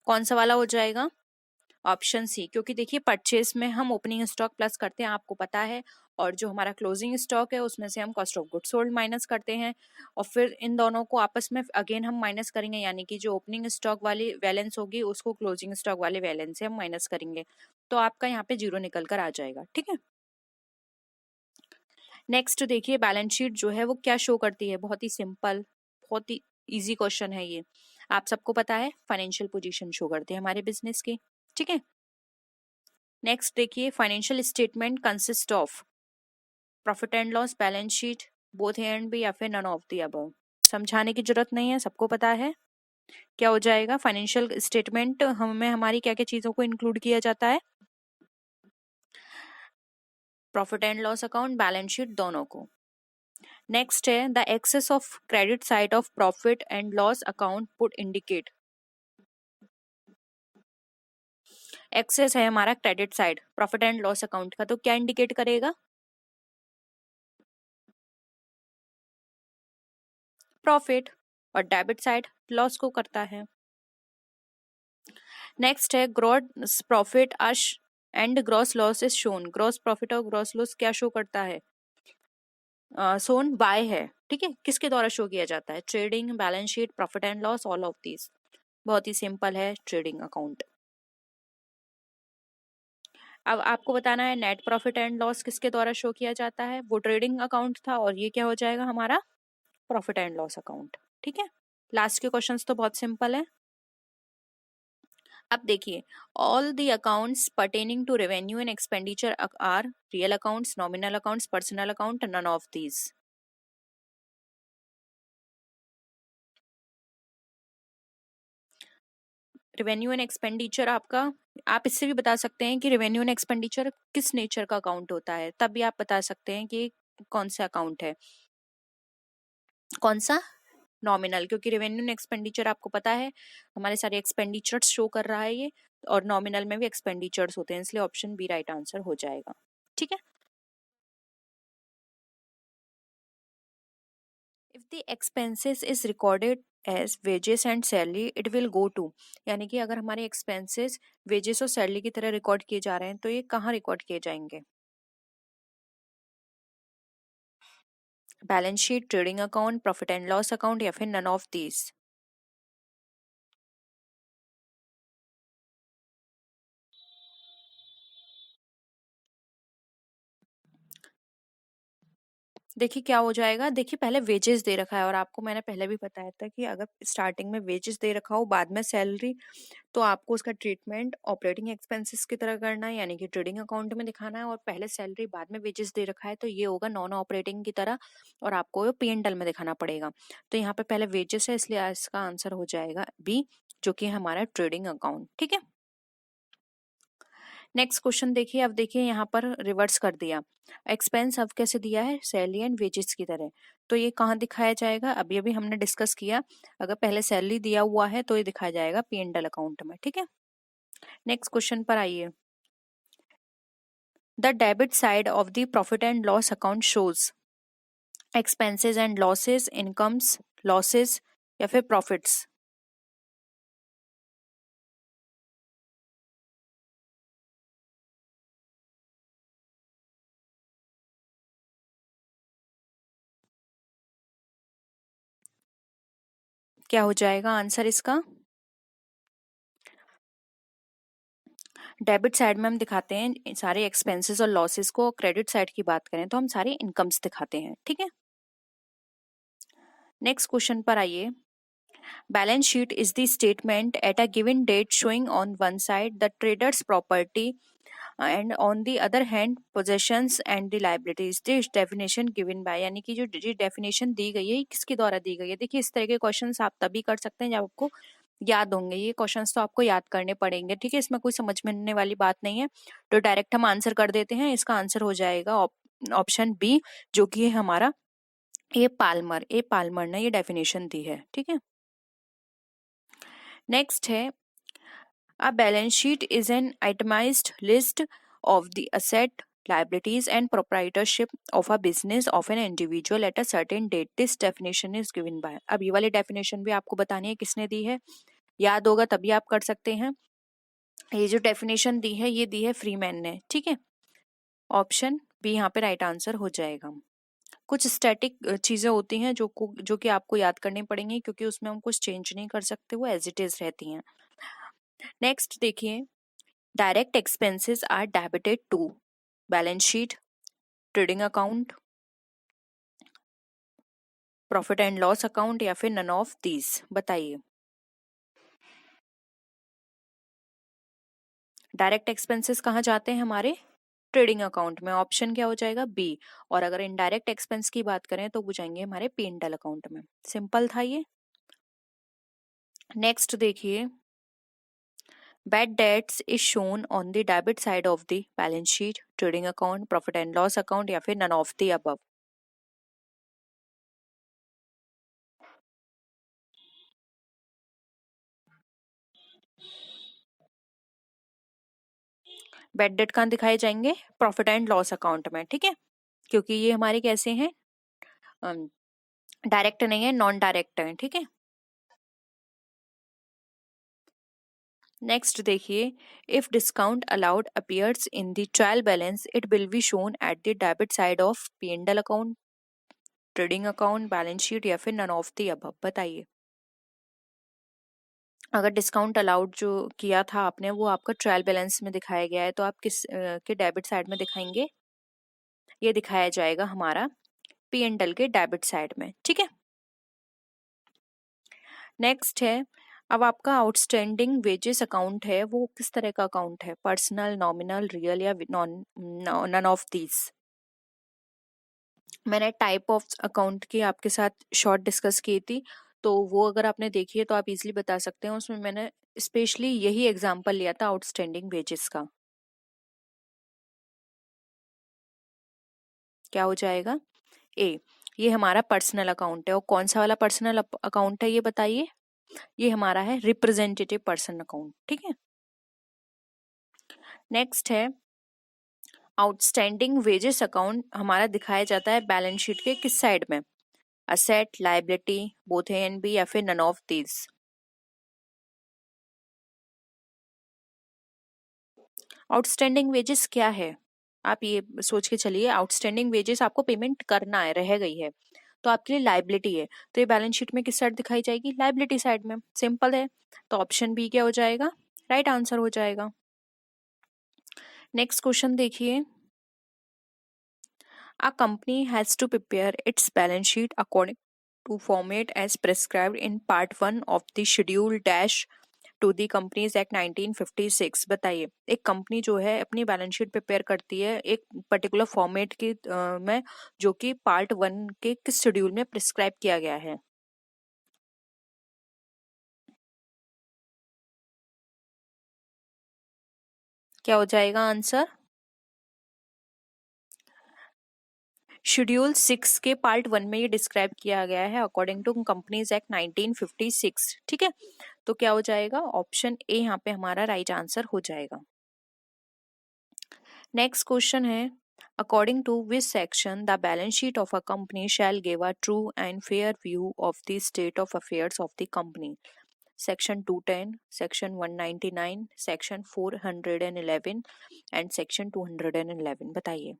कौन सा वाला हो जाएगा, ऑप्शन सी, क्योंकि देखिए परचेस में हम ओपनिंग स्टॉक प्लस करते हैं, आपको पता है, और जो हमारा क्लोजिंग स्टॉक है उसमें से हम cost of goods sold minus करते हैं, और फिर इन दोनों को आपस में अगेन हम माइनस करेंगे, यानी कि जो ओपनिंग स्टॉक वाली बैलेंस होगी उसको क्लोजिंग स्टॉक वाले बैलेंस से हम माइनस करेंगे, तो आपका यहाँ पे 0 निकल कर आ जाएगा, ठीक है। नेक्स्ट देखिए, बैलेंस शीट जो है वो क्या शो करती है, बहुत ही सिंपल, बहुत ही इजी क्वेश्चन है ये, आप सबको पता है फाइनेंशियल पोजीशन शो करते हैं हमारे बिजनेस के, ठीक है। नेक्स्ट देखिए, financial statement consist of profit and loss, balance sheet, both A and B, या फिर नन ऑफ द अबव। समझाने की जरूरत नहीं है, सबको पता है क्या हो जाएगा। फाइनेंशियल स्टेटमेंट हमें हमारी क्या क्या चीजों को इंक्लूड किया जाता है, profit and loss account, balance sheet, दोनों को। नेक्स्ट है the excess of credit side of profit and loss account put indicate. Excess है हमारा credit side profit and loss account का, तो क्या इंडिकेट करेगा, प्रॉफिट, और डेबिट साइड लॉस को करता है। नेक्स्ट है gross profit and gross loss is shown. Gross profit और ग्रॉस लॉस क्या शो करता है, शोन बाय है, ठीक है। किसके द्वारा शो किया जाता है, trading, balance sheet, profit and loss, all of these. बहुत ही सिंपल है, ट्रेडिंग अकाउंट। अब आपको बताना है नेट प्रॉफिट एंड लॉस किसके द्वारा शो किया जाता है, वो ट्रेडिंग अकाउंट था, और ये क्या हो जाएगा हमारा प्रॉफिट एंड लॉस अकाउंट, ठीक है। लास्ट के क्वेश्चंस तो बहुत सिंपल है। अब देखिए, all the accounts pertaining to revenue and expenditure are real accounts, nominal accounts, personal account, none of these. Revenue and expenditure आपका, आप इससे भी बता सकते हैं कि रेवेन्यू एंड एक्सपेंडिचर किस नेचर का अकाउंट होता है, तब भी आप बता सकते हैं कि कौन सा अकाउंट है, कौन सा, नॉमिनल, क्योंकि रेवेन्यू एंड एक्सपेंडिचर आपको पता है हमारे सारे एक्सपेंडिचर्स शो कर रहा है ये, और नॉमिनल में भी एक्सपेंडिचर्स होते हैं, इसलिए ऑप्शन बी राइट आंसर हो जाएगा, ठीक है। If the expenses is recorded as wages and salary it will go to, यानी कि अगर हमारे एक्सपेंसेस वेजेस और सैलरी की तरह रिकॉर्ड किए जा रहे हैं तो ये कहाँ रिकॉर्ड किए जाएंगे, balance sheet, trading account, profit and loss account, या फिर नन ऑफ दीज। देखिए क्या हो जाएगा, देखिए पहले वेजेस दे रखा है, और आपको मैंने पहले भी बताया था कि अगर स्टार्टिंग में वेजेस दे रखा हो बाद में सैलरी, तो आपको उसका ट्रीटमेंट ऑपरेटिंग एक्सपेंसेस की तरह करना है, यानी कि ट्रेडिंग अकाउंट में दिखाना है, और पहले सैलरी बाद में वेजेस दे रखा है तो ये होगा नॉन ऑपरेटिंग की तरह, और आपको P&L में दिखाना पड़ेगा। तो यहाँ पे पहले वेजेस है, इसलिए इसका आंसर हो जाएगा बी, जो कि हमारा ट्रेडिंग अकाउंट, ठीक है। नेक्स्ट क्वेश्चन देखिए, अब देखिए यहाँ पर रिवर्स कर दिया, एक्सपेंस अब कैसे दिया है, सैलरी एंड वेजेस की तरह, तो ये कहाँ दिखाया जाएगा, अभी अभी हमने डिस्कस किया, अगर पहले सैलरी दिया हुआ है तो ये दिखाया जाएगा P&L अकाउंट में, ठीक है। नेक्स्ट क्वेश्चन पर आइए, the debit side of the profit and loss account shows expenses and losses, incomes, losses, या फिर प्रॉफिट्स। क्या हो जाएगा आंसर इसका, डेबिट साइड में हम दिखाते हैं सारे एक्सपेंसेस और लॉसेस को, क्रेडिट साइड की बात करें तो हम सारे इनकम्स दिखाते हैं, ठीक है। नेक्स्ट क्वेश्चन पर आइए, balance sheet is the statement at a given date showing on one side the traders property and on the other hand possessions and the liabilities, this definition given by, यानी कि जो definition दी गई है किसके द्वारा दी गई है। देखिए इस तरह के क्वेश्चंस आप तभी कर सकते हैं जब आपको याद होंगे, ये क्वेश्चंस तो आपको याद करने पड़ेंगे, ठीक है, इसमें कोई समझने वाली बात नहीं है, तो डायरेक्ट हम आंसर कर देते हैं। इसका आंसर हो जाएगा ऑप्शन बी, जो कि है हमारा ए पाल्मर ने ये डेफिनेशन दी है, ठीक है। नेक्स्ट है, a balance sheet is an itemised list of the asset, liabilities and proprietorship of a business of an individual at a certain date. This definition is given by, अब ये वाली definition भी आपको बतानी है किसने दी है, याद होगा तभी आप कर सकते हैं। ये जो डेफिनेशन दी है ये दी है फ्रीमैन ने, ठीक है। ऑप्शन बी यहाँ पे राइट आंसर हो जाएगा। कुछ स्टैटिक चीजें होती हैं जो कि आपको याद करनी पड़ेंगी, क्योंकि उसमें हम कुछ चेंज नहीं कर सकते, वो एज इट इज रहती हैं। नेक्स्ट देखिए, direct expenses are debited to balance sheet, trading account, profit and loss account या फिर नन ऑफ दीज, बताइए। डायरेक्ट एक्सपेंसेस कहाँ जाते हैं हमारे? ट्रेडिंग अकाउंट में। ऑप्शन क्या हो जाएगा? बी। और अगर इनडायरेक्ट एक्सपेंस की बात करें तो वो जाएंगे हमारे P&L अकाउंट में। सिंपल था ये। नेक्स्ट देखिए, bad debts is shown on the debit side of the balance sheet, trading account, profit and loss account या फिर none of the above. Bad debt कहाँ दिखाए जाएंगे? प्रॉफिट एंड लॉस अकाउंट में, ठीक है, क्योंकि ये हमारे कैसे हैं, डायरेक्ट नहीं है, नॉन डायरेक्ट है, ठीक है। नेक्स्ट देखिए, if discount allowed appears in the trial balance it will be shown at the debit side of P&L account, trading account, balance sheet या फिर नन ऑफ द अबव, बताइए। अगर डिस्काउंट अलाउड जो किया था आपने वो आपका ट्रायल बैलेंस में दिखाया गया है तो आप किस के डेबिट साइड में दिखाएंगे? ये दिखाया जाएगा हमारा P&L के डेबिट साइड में, ठीक है। नेक्स्ट है, अब आपका आउटस्टैंडिंग वेजेस अकाउंट है वो किस तरह का अकाउंट है? पर्सनल, नॉमिनल, रियल या नॉन, नन ऑफ दीज। मैंने टाइप ऑफ अकाउंट की आपके साथ शॉर्ट डिस्कस की थी, तो वो अगर आपने देखी है तो आप इजीली बता सकते हैं। उसमें मैंने स्पेशली यही एग्जांपल लिया था आउटस्टैंडिंग वेजेस का। क्या हो जाएगा? ए। ये हमारा पर्सनल अकाउंट है, और कौन सा वाला पर्सनल अकाउंट है ये बताइए? ये हमारा है रिप्रेजेंटेटिव पर्सन अकाउंट, ठीक है। नेक्स्ट है, आउटस्टैंडिंग वेजेस अकाउंट हमारा दिखाया जाता है बैलेंस शीट के किस साइड में? Asset, liability, both A and B या फिर none of these. Outstanding wages क्या है? आप ये सोच के चलिए, आउटस्टैंडिंग वेजेस आपको पेमेंट करना है, रह गई है, तो आपके लिए लायबिलिटी है, तो ये बैलेंस शीट में किस साइड दिखाई जाएगी? लायबिलिटी साइड में। सिंपल है, तो ऑप्शन बी क्या हो जाएगा? राइट आंसर हो जाएगा। नेक्स्ट क्वेश्चन देखिए, a company has to prepare its balance sheet according to format as prescribed in part 1 of the schedule dash to the companies act 1956। बताइए, एक कंपनी जो है अपनी बैलेंस शीट प्रिपेयर करती है एक पर्टिकुलर फॉर्मेट की में, जो कि पार्ट 1 के किस शेड्यूल में प्रिस्क्राइब किया गया है? क्या हो जाएगा आंसर? शेड्यूल 6 के पार्ट 1 में ये डिस्क्राइब किया गया है अकॉर्डिंग टू कंपनीज एक्ट 1956, ठीक है। तो क्या हो जाएगा? ऑप्शन ए यहाँ पे हमारा राइट आंसर हो जाएगा। नेक्स्ट क्वेश्चन है, according to which section the balance sheet of a company shall give a true and fair view of the state of affairs of the company? Section 210, section 199, section 411 and section 211, बताइए।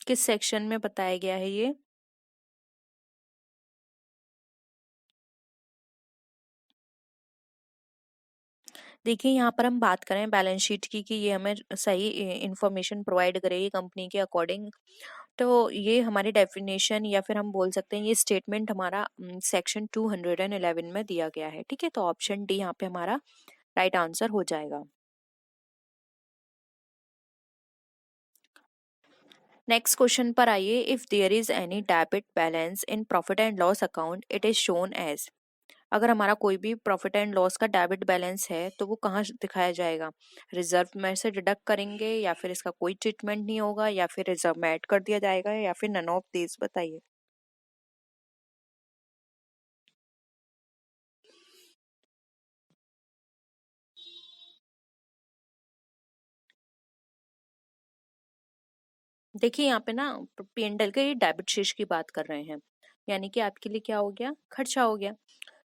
किस section में बताया गया है ये? देखिए, यहाँ पर हम बात करें बैलेंस शीट की कि ये हमें सही इंफॉर्मेशन प्रोवाइड करेगी कंपनी के अकॉर्डिंग, तो ये हमारी डेफिनेशन या फिर हम बोल सकते हैं ये स्टेटमेंट हमारा सेक्शन 211 में दिया गया है, ठीक है। तो ऑप्शन डी यहाँ पे हमारा राइट आंसर हो जाएगा। नेक्स्ट क्वेश्चन पर आइए, if there is any debit balance in profit and loss account it is shown as. अगर हमारा कोई भी प्रॉफिट एंड लॉस का डेबिट बैलेंस है तो वो कहाँ दिखाया जाएगा? रिजर्व में से डिडक्ट करेंगे, या फिर इसका कोई ट्रीटमेंट नहीं होगा, या फिर रिजर्व में ऐड कर दिया जाएगा, या फिर नन ऑफ दीज, बताइए। देखिए, यहाँ पे ना P&L के डेबिट शेष की बात कर रहे हैं, यानी कि आपके लिए क्या हो गया? खर्चा हो गया।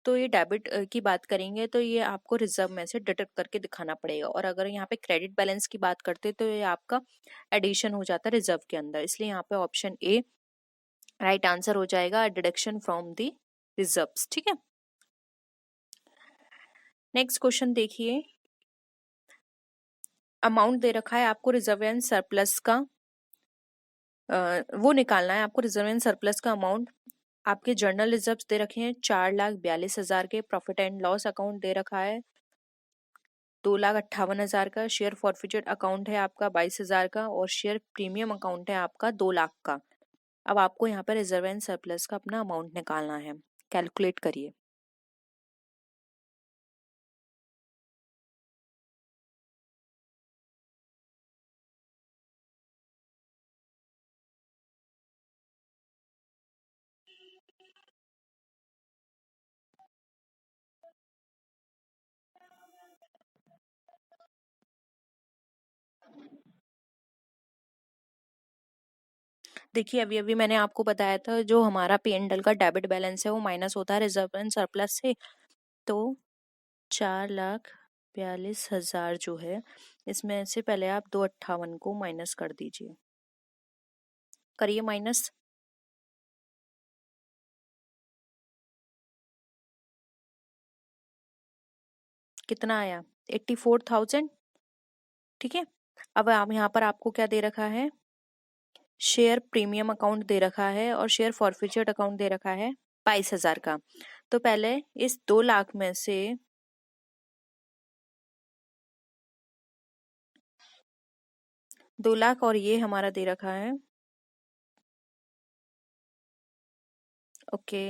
तो ये डेबिट की बात करेंगे तो ये आपको रिजर्व में से डिडक्ट करके दिखाना पड़ेगा, और अगर यहाँ पे क्रेडिट बैलेंस की बात करते तो ये आपका एडिशन हो जाता है रिजर्व के अंदर, इसलिए यहाँ पे ऑप्शन ए राइट आंसर हो जाएगा, डिडक्शन फ्रॉम द रिजर्व्स, ठीक है। नेक्स्ट क्वेश्चन देखिए, अमाउंट दे रखा है आपको रिजर्व एंड सरप्लस का, वो निकालना है आपको, रिजर्व एंड सरप्लस का अमाउंट। आपके जर्नल रिजर्व्स दे रखे हैं 4,42,000 के, प्रॉफिट एंड लॉस अकाउंट दे रखा है 2,58,000 का, शेयर फॉरफिटेड अकाउंट है आपका 22,000 का, और शेयर प्रीमियम अकाउंट है आपका 2 लाख का। अब आपको यहाँ पर रिजर्व एंड सरप्लस का अपना अमाउंट निकालना है, कैलकुलेट करिए। देखिए अभी अभी मैंने आपको बताया था जो हमारा P&L का डेबिट बैलेंस है वो माइनस होता है रिजर्व एंड सरप्लस से। तो 4,42,000 जो है, इसमें से पहले आप 258 को माइनस कर दीजिए, करिए माइनस। कितना आया? 84,000। ठीक है। अब आप यहाँ पर आपको क्या दे रखा है, शेयर प्रीमियम अकाउंट दे रखा है और शेयर फॉरफिचर्ड अकाउंट दे रखा है 22,000 का। तो पहले इस 2 लाख में से 2 लाख और ये हमारा दे रखा है, ओके।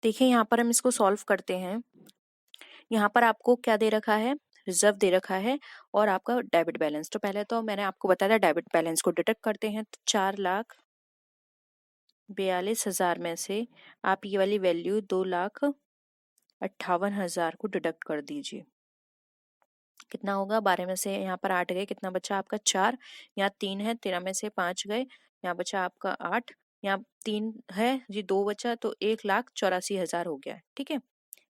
देखिए यहाँ पर हम इसको सॉल्व करते हैं। यहाँ पर आपको क्या दे रखा है, रिजर्व दे रखा है और आपका डेबिट बैलेंस। तो पहले तो मैंने आपको बताया था डेबिट बैलेंस को डिडक्ट करते हैं। तो 4,42,000 में से आप ये वाली वैल्यू 2,58,000 को डिडक्ट कर दीजिए। कितना होगा, 12 में से यहाँ पर 8 गए, कितना बचा आपका 4, यहाँ 3 है, 13 में से 5 गए, यहाँ बचा आपका 8, यहाँ 3 है जी, 2 बचा, तो 1,84,000 हो गया। ठीक है,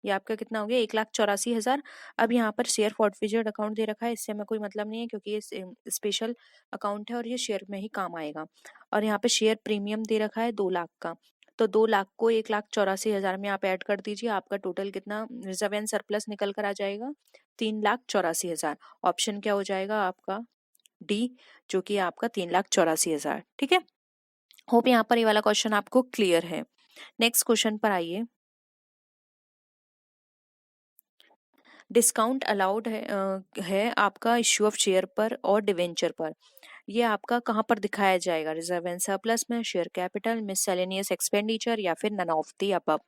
ये आपका कितना हो गया, 1,84,000। अब यहाँ पर शेयर फॉरफिचर्ड अकाउंट दे रखा है, इससे हमें कोई मतलब नहीं है क्योंकि ये स्पेशल अकाउंट है और ये शेयर में ही काम आएगा। और यहाँ पे शेयर प्रीमियम दे रखा है 2 लाख का। तो 2 लाख को 1,84,000 में आप ऐड कर दीजिए, आपका टोटल कितना रिजर्व एंड सरप्लस निकल कर आ जाएगा, 3,84,000। ऑप्शन क्या हो जाएगा आपका, डी, जो कि आपका 3,84,000। ठीक है, होप यहाँ पर ये वाला क्वेश्चन आपको क्लियर है। नेक्स्ट क्वेश्चन पर आइए। डिस्काउंट अलाउड है आपका इश्यू ऑफ शेयर पर और डिवेंचर पर। ये आपका कहाँ पर दिखाया जाएगा, रिजर्व एंड सरप्लस में, शेयर कैपिटल, मिससेलेनियस एक्सपेंडिचर, या फिर none of the above.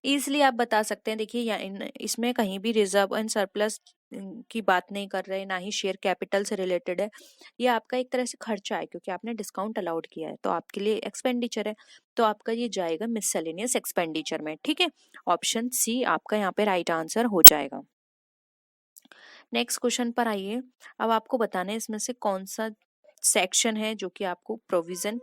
Easily आप बता सकते हैं। देखिए इसमें कहीं भी रिजर्व एंड सरप्लस की बात नहीं कर रहे, ना ही शेयर कैपिटल से रिलेटेड है। ये आपका एक तरह से खर्चा है क्योंकि आपने डिस्काउंट अलाउड किया है, तो आपके लिए एक्सपेंडिचर है, तो आपका ये जाएगा मिससेलेनियस एक्सपेंडिचर में। ठीक है, ऑप्शन सी आपका यहाँ पे राइट आंसर हो जाएगा। नेक्स्ट क्वेश्चन पर आइए। अब आपको बताना है इसमें से कौन सा सेक्शन है जो कि आपको प्रोविजन,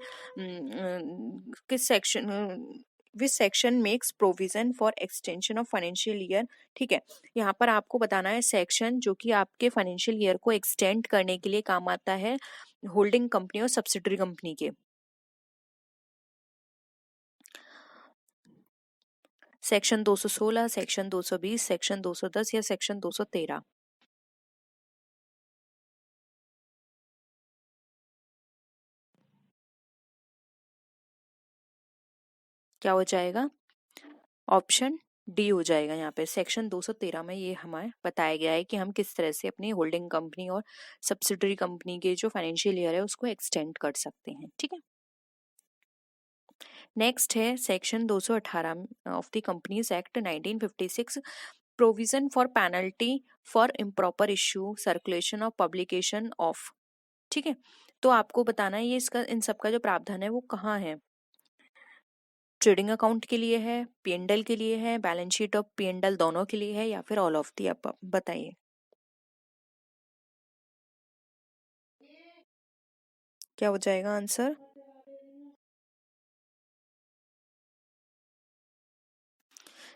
किस section, which section makes provision for extension of financial year. ठीक है, यहाँ पर आपको बताना है सेक्शन जो कि आपके फाइनेंशियल ईयर को एक्सटेंड करने के लिए काम आता है होल्डिंग कंपनी और सब्सिडरी कंपनी के। सेक्शन 216, सेक्शन 220, सेक्शन 210 या सेक्शन 213। क्या हो जाएगा, ऑप्शन डी हो जाएगा यहाँ पे। सेक्शन 213 में ये हमें बताया गया है कि हम किस तरह से अपनी होल्डिंग कंपनी और सब्सिडरी कंपनी के जो फाइनेंशियल ईयर है उसको एक्सटेंड कर सकते हैं, ठीक है। नेक्स्ट है section 218 of the companies act 1956, provision for penalty for improper issue, circulation और पब्लिकेशन ऑफ, ठीक है। तो आपको बताना है ये इसका इन सब का जो प्रावधान है वो कहाँ है। ट्रेडिंग अकाउंट के लिए है, पीएनडल के लिए है, बैलेंस शीट और पीएनडल दोनों के लिए है, या फिर ऑल ऑफ दी अबव, बताइए क्या हो जाएगा आंसर।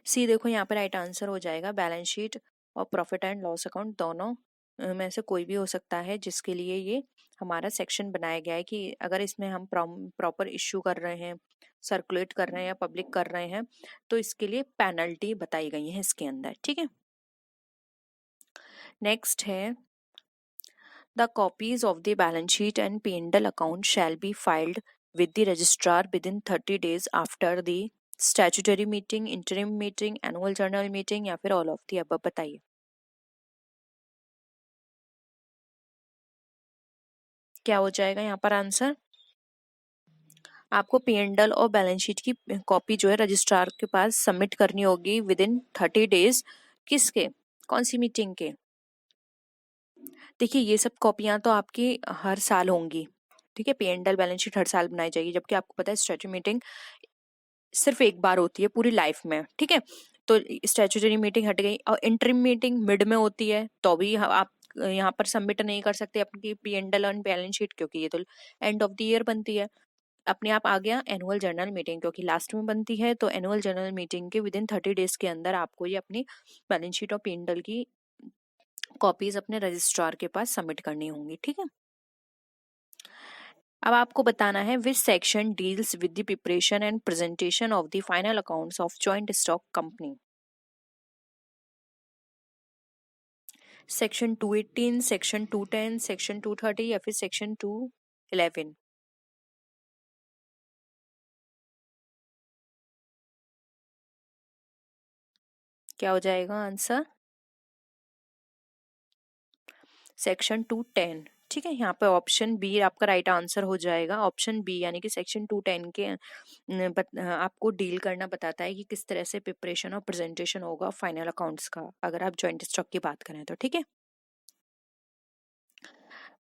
सी देखो यहाँ पर राइट आंसर हो जाएगा बैलेंस शीट और प्रॉफिट एंड लॉस अकाउंट दोनों में से कोई भी हो सकता है, जिसके लिए ये हमारा सेक्शन बनाया गया है कि अगर इसमें हम प्रॉपर इश्यू कर रहे हैं, सर्कुलेट कर रहे हैं या पब्लिक कर रहे हैं तो इसके लिए पेनल्टी बताई गई है इसके अंदर, ठीक है। नेक्स्ट है the copies of the balance sheet and P&L account shall be filed with the registrar within 30 days after the statutory meeting, interim meeting, annual journal meeting, या फिर all of the above, बताइए क्या हो जाएगा यहाँ पर answer. आपको P&L और बैलेंस शीट की कॉपी जो है रजिस्ट्रार के पास सबमिट करनी होगी विद इन 30 डेज। किसके, कौन सी मीटिंग के। देखिए ये सब कॉपियां तो आपकी हर साल होंगी, ठीक है। P&L बैलेंस शीट हर साल बनाई जाएगी, जबकि आपको पता है स्टैट्यूटरी मीटिंग सिर्फ एक बार होती है पूरी लाइफ में, ठीक है। तो स्टैट्यूटरी मीटिंग हट गई, और इंटरिम मीटिंग मिड में होती है तो भी आप यहाँ पर सबमिट नहीं कर सकते अपनी P&L और बैलेंस शीट, क्योंकि ये तो एंड ऑफ द ईयर बनती है। अपने आप आ गया एनुअल जर्नल मीटिंग, क्योंकि लास्ट में बनती है, तो एनुअल जर्नल मीटिंग के विद इन 30 डेज के अंदर आपको ये अपनी बैलेंस शीट और P&L की कॉपीज अपने रजिस्ट्रार के पास सबमिट करनी होंगी, ठीक है। अब आपको बताना है which section deals with the preparation and presentation of the final accounts of joint stock company. Section 218, section 210, section 230 या फिर सेक्शन 211। क्या हो जाएगा आंसर। सेक्शन 210, ठीक है। यहाँ पे ऑप्शन बी आपका राइट आंसर हो जाएगा। ऑप्शन बी यानी कि सेक्शन 210 के आपको डील करना बताता है कि किस तरह से प्रिपरेशन और प्रेजेंटेशन होगा फाइनल अकाउंट्स का, अगर आप जॉइंट स्टॉक की बात करें तो, ठीक है।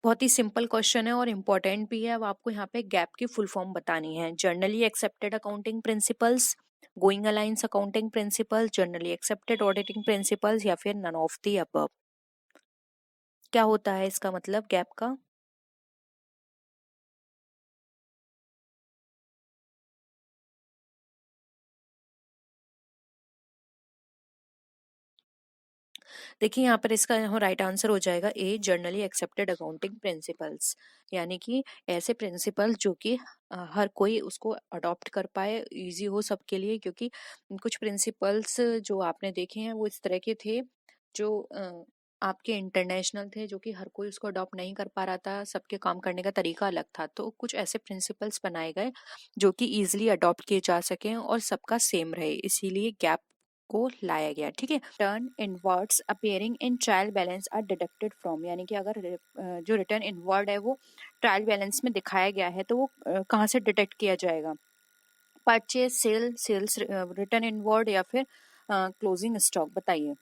बहुत ही सिंपल क्वेश्चन है और इम्पोर्टेंट भी है। अब आपको यहाँ पे गैप की फुल फॉर्म बतानी है। Generally accepted accounting principles, going alliance accounting principles, generally accepted auditing principles, या फिर नन ऑफ द अबव। क्या होता है इसका मतलब गैप का। देखिए यहाँ पर इसका राइट आंसर हो जाएगा ए, जर्नली एक्सेप्टेड अकाउंटिंग प्रिंसिपल्स, यानी कि ऐसे प्रिंसिपल जो कि हर कोई उसको अडॉप्ट कर पाए, इजी हो सबके लिए। क्योंकि कुछ प्रिंसिपल्स जो आपने देखे हैं वो इस तरह के थे जो आपके इंटरनेशनल थे, जो कि हर कोई उसको अडॉप्ट नहीं कर पा रहा था, सबके काम करने का तरीका अलग था। तो कुछ ऐसे प्रिंसिपल्स बनाए गए जो कि इजीली अडॉप्ट किए जा सकें और सबका सेम रहे, इसीलिए गैप को लाया गया, ठीक है। Return inwards appearing in trial balance are deducted from, यानी कि अगर जो रिटर्न इनवर्ड है वो ट्रायल बैलेंस में दिखाया गया है तो वो कहाँ से डिडक्ट किया जाएगा। Purchase, sale, sales return inward, या फिर क्लोजिंग स्टॉक, बताइए।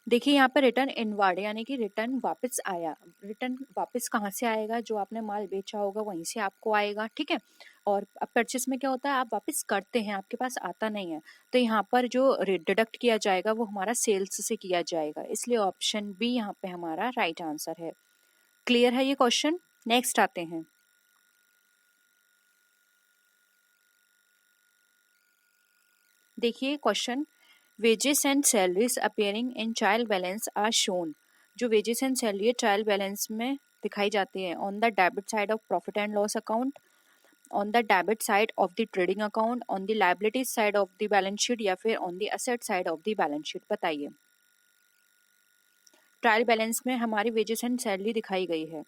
देखिए यहाँ पे रिटर्न इनवर्ड यानी कि रिटर्न वापस आया। रिटर्न वापस कहाँ से आएगा, जो आपने माल बेचा होगा वहीं से आपको आएगा, ठीक है। और अब परचेस में क्या होता है, आप वापस करते हैं, आपके पास आता नहीं है। तो यहाँ पर जो डिडक्ट किया जाएगा वो हमारा सेल्स से किया जाएगा, इसलिए ऑप्शन बी यहाँ पे हमारा राइट आंसर है। क्लियर है ये क्वेश्चन। नेक्स्ट आते हैं। देखिए question, wages and salaries appearing in trial balance are shown. जो wages and salary trial balance में दिखाई जाती है on the debit side of profit and loss account, on the debit side of the trading account, on the liability side of the balance sheet या फिर on the asset side of the balance sheet? बताइए। Trial balance में हमारी wages and salary दिखाई गई है।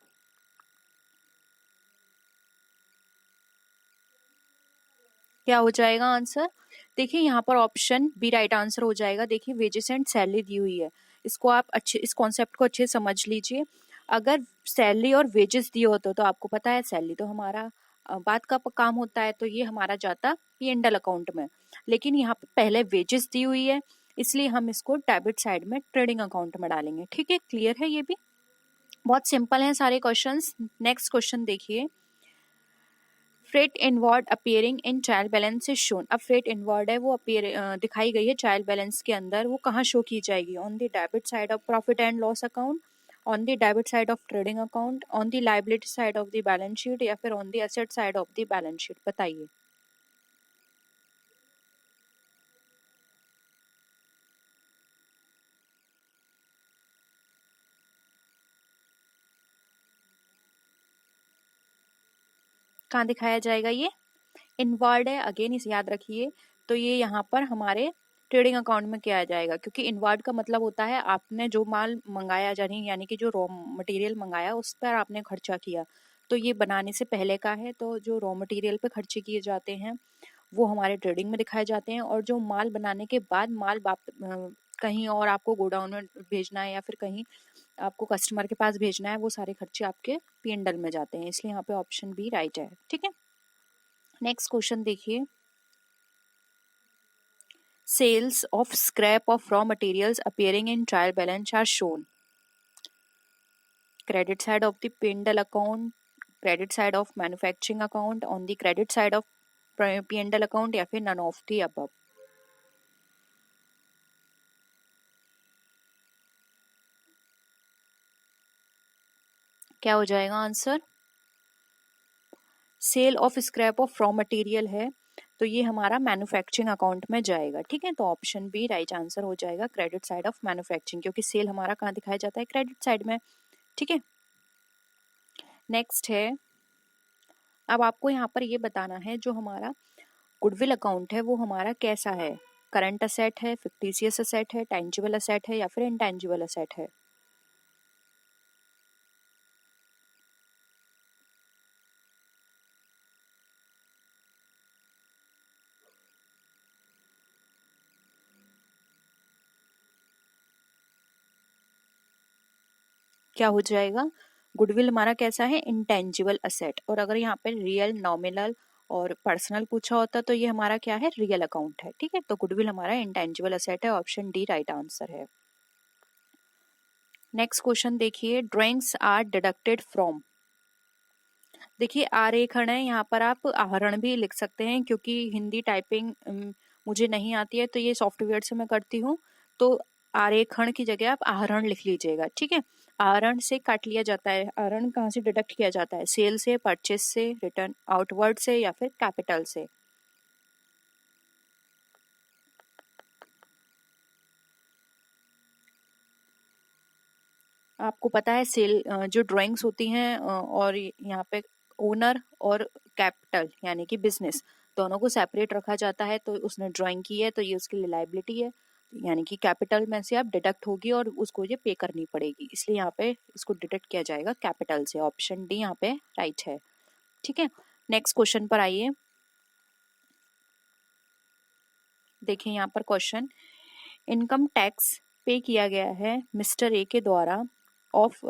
क्या हो जाएगा आंसर? देखिए यहाँ पर ऑप्शन बी राइट आंसर हो जाएगा। देखिए वेजेस एंड सैलरी दी हुई है, इसको आप अच्छे, इस कॉन्सेप्ट को अच्छे से समझ लीजिए। अगर सैलरी और वेजेस दिए होते तो आपको पता है सैलरी तो हमारा बात का काम होता है, तो ये हमारा जाता P&L अकाउंट में, लेकिन यहाँ पे पहले वेजेस दी हुई है, इसलिए हम इसको डेबिट साइड में ट्रेडिंग अकाउंट में डालेंगे। ठीक है, क्लियर है? ये भी बहुत सिंपल है सारे क्वेश्चंस। नेक्स्ट क्वेश्चन देखिए। Freight inward appearing in trial balance is shown. अब फ्रेट इनवर्ड है वो दिखाई गई है ट्रायल बैलेंस के अंदर, वो कहाँ शो की जाएगी? On the debit side of profit and loss account, on the debit side of trading account, on the liability side of the balance sheet या फिर on the asset side of the balance sheet? बताइए। कहाँ दिखाया जाएगा? ये inward है, again इसे याद रखिए। तो ये यहाँ पर हमारे ट्रेडिंग अकाउंट में किया जाएगा, क्योंकि इनवर्ड का मतलब होता है आपने जो माल मंगाया, यानी कि जो रॉ मटेरियल मंगाया उस पर आपने खर्चा किया, तो ये बनाने से पहले का है। तो जो रॉ मटेरियल पे खर्चे किए जाते हैं वो हमारे ट्रेडिंग में दिखाए जाते हैं, और जो माल बनाने के बाद माल कहीं और आपको गोडाउन में भेजना है या फिर कहीं आपको कस्टमर के पास भेजना है, वो सारे खर्चे आपके P&L में जाते हैं, इसलिए यहाँ पे ऑप्शन बी राइट है। ठीक है, नेक्स्ट क्वेश्चन देखिए। Sales of scrap of raw materials appearing in trial balance are shown. Credit side of the P&L account, credit side of manufacturing account, on the credit side of P&L account या फिर none of the above? क्या हो जाएगा answer? Sale of scrap of raw material है, तो ये हमारा manufacturing account में जाएगा। ठीक है, तो ऑप्शन बी राइट आंसर हो जाएगा, क्रेडिट साइड ऑफ मैन्युफैक्चरिंग, क्योंकि सेल हमारा कहाँ दिखाया जाता है? क्रेडिट साइड में। ठीक है, नेक्स्ट है। अब आपको यहाँ पर ये बताना है जो हमारा गुडविल अकाउंट है वो हमारा कैसा है? करंट असेट है, फिक्टिशियस असेट है, टेंजिबल असेट है या फिर इनटेंजिबल असेट है? क्या हो जाएगा? गुडविल हमारा कैसा है? Intangible asset. और अगर यहाँ पे रियल, नॉमिनल और पर्सनल पूछा होता तो ये हमारा क्या है? रियल अकाउंट है। ठीक है, तो गुडविल हमारा इंटेंजिबल असेट है, ऑप्शन डी राइट आंसर है। नेक्स्ट क्वेश्चन देखिए। Drawings are deducted from. देखिए आरेखण है, यहाँ पर आप आहरण भी लिख सकते हैं, क्योंकि हिंदी टाइपिंग मुझे नहीं आती है, तो ये सॉफ्टवेयर से मैं करती हूँ, तो आरेखण की जगह आप आहरण लिख लीजिएगा। ठीक है, आहरण से काट लिया जाता है। आहरण कहाँ से डिडक्ट किया जाता है? सेल से, परचेस से, रिटर्न आउटवर्ड से या फिर कैपिटल से? आपको पता है सेल जो ड्राइंग्स होती हैं और यहाँ पे ओनर और कैपिटल यानी कि बिजनेस दोनों को सेपरेट रखा जाता है, तो उसने ड्राइंग की है तो ये उसके लिए लाइबिलिटी है, यानी कि कैपिटल में से आप डिडक्ट होगी और उसको ये पे करनी पड़ेगी, इसलिए यहाँ पे इसको डिडक्ट किया जाएगा कैपिटल से। ऑप्शन डी यहाँ पे राइट है। ठीक है, नेक्स्ट क्वेश्चन पर आइए। देखिए यहाँ पर क्वेश्चन, इनकम टैक्स पे किया गया है मिस्टर ए के द्वारा off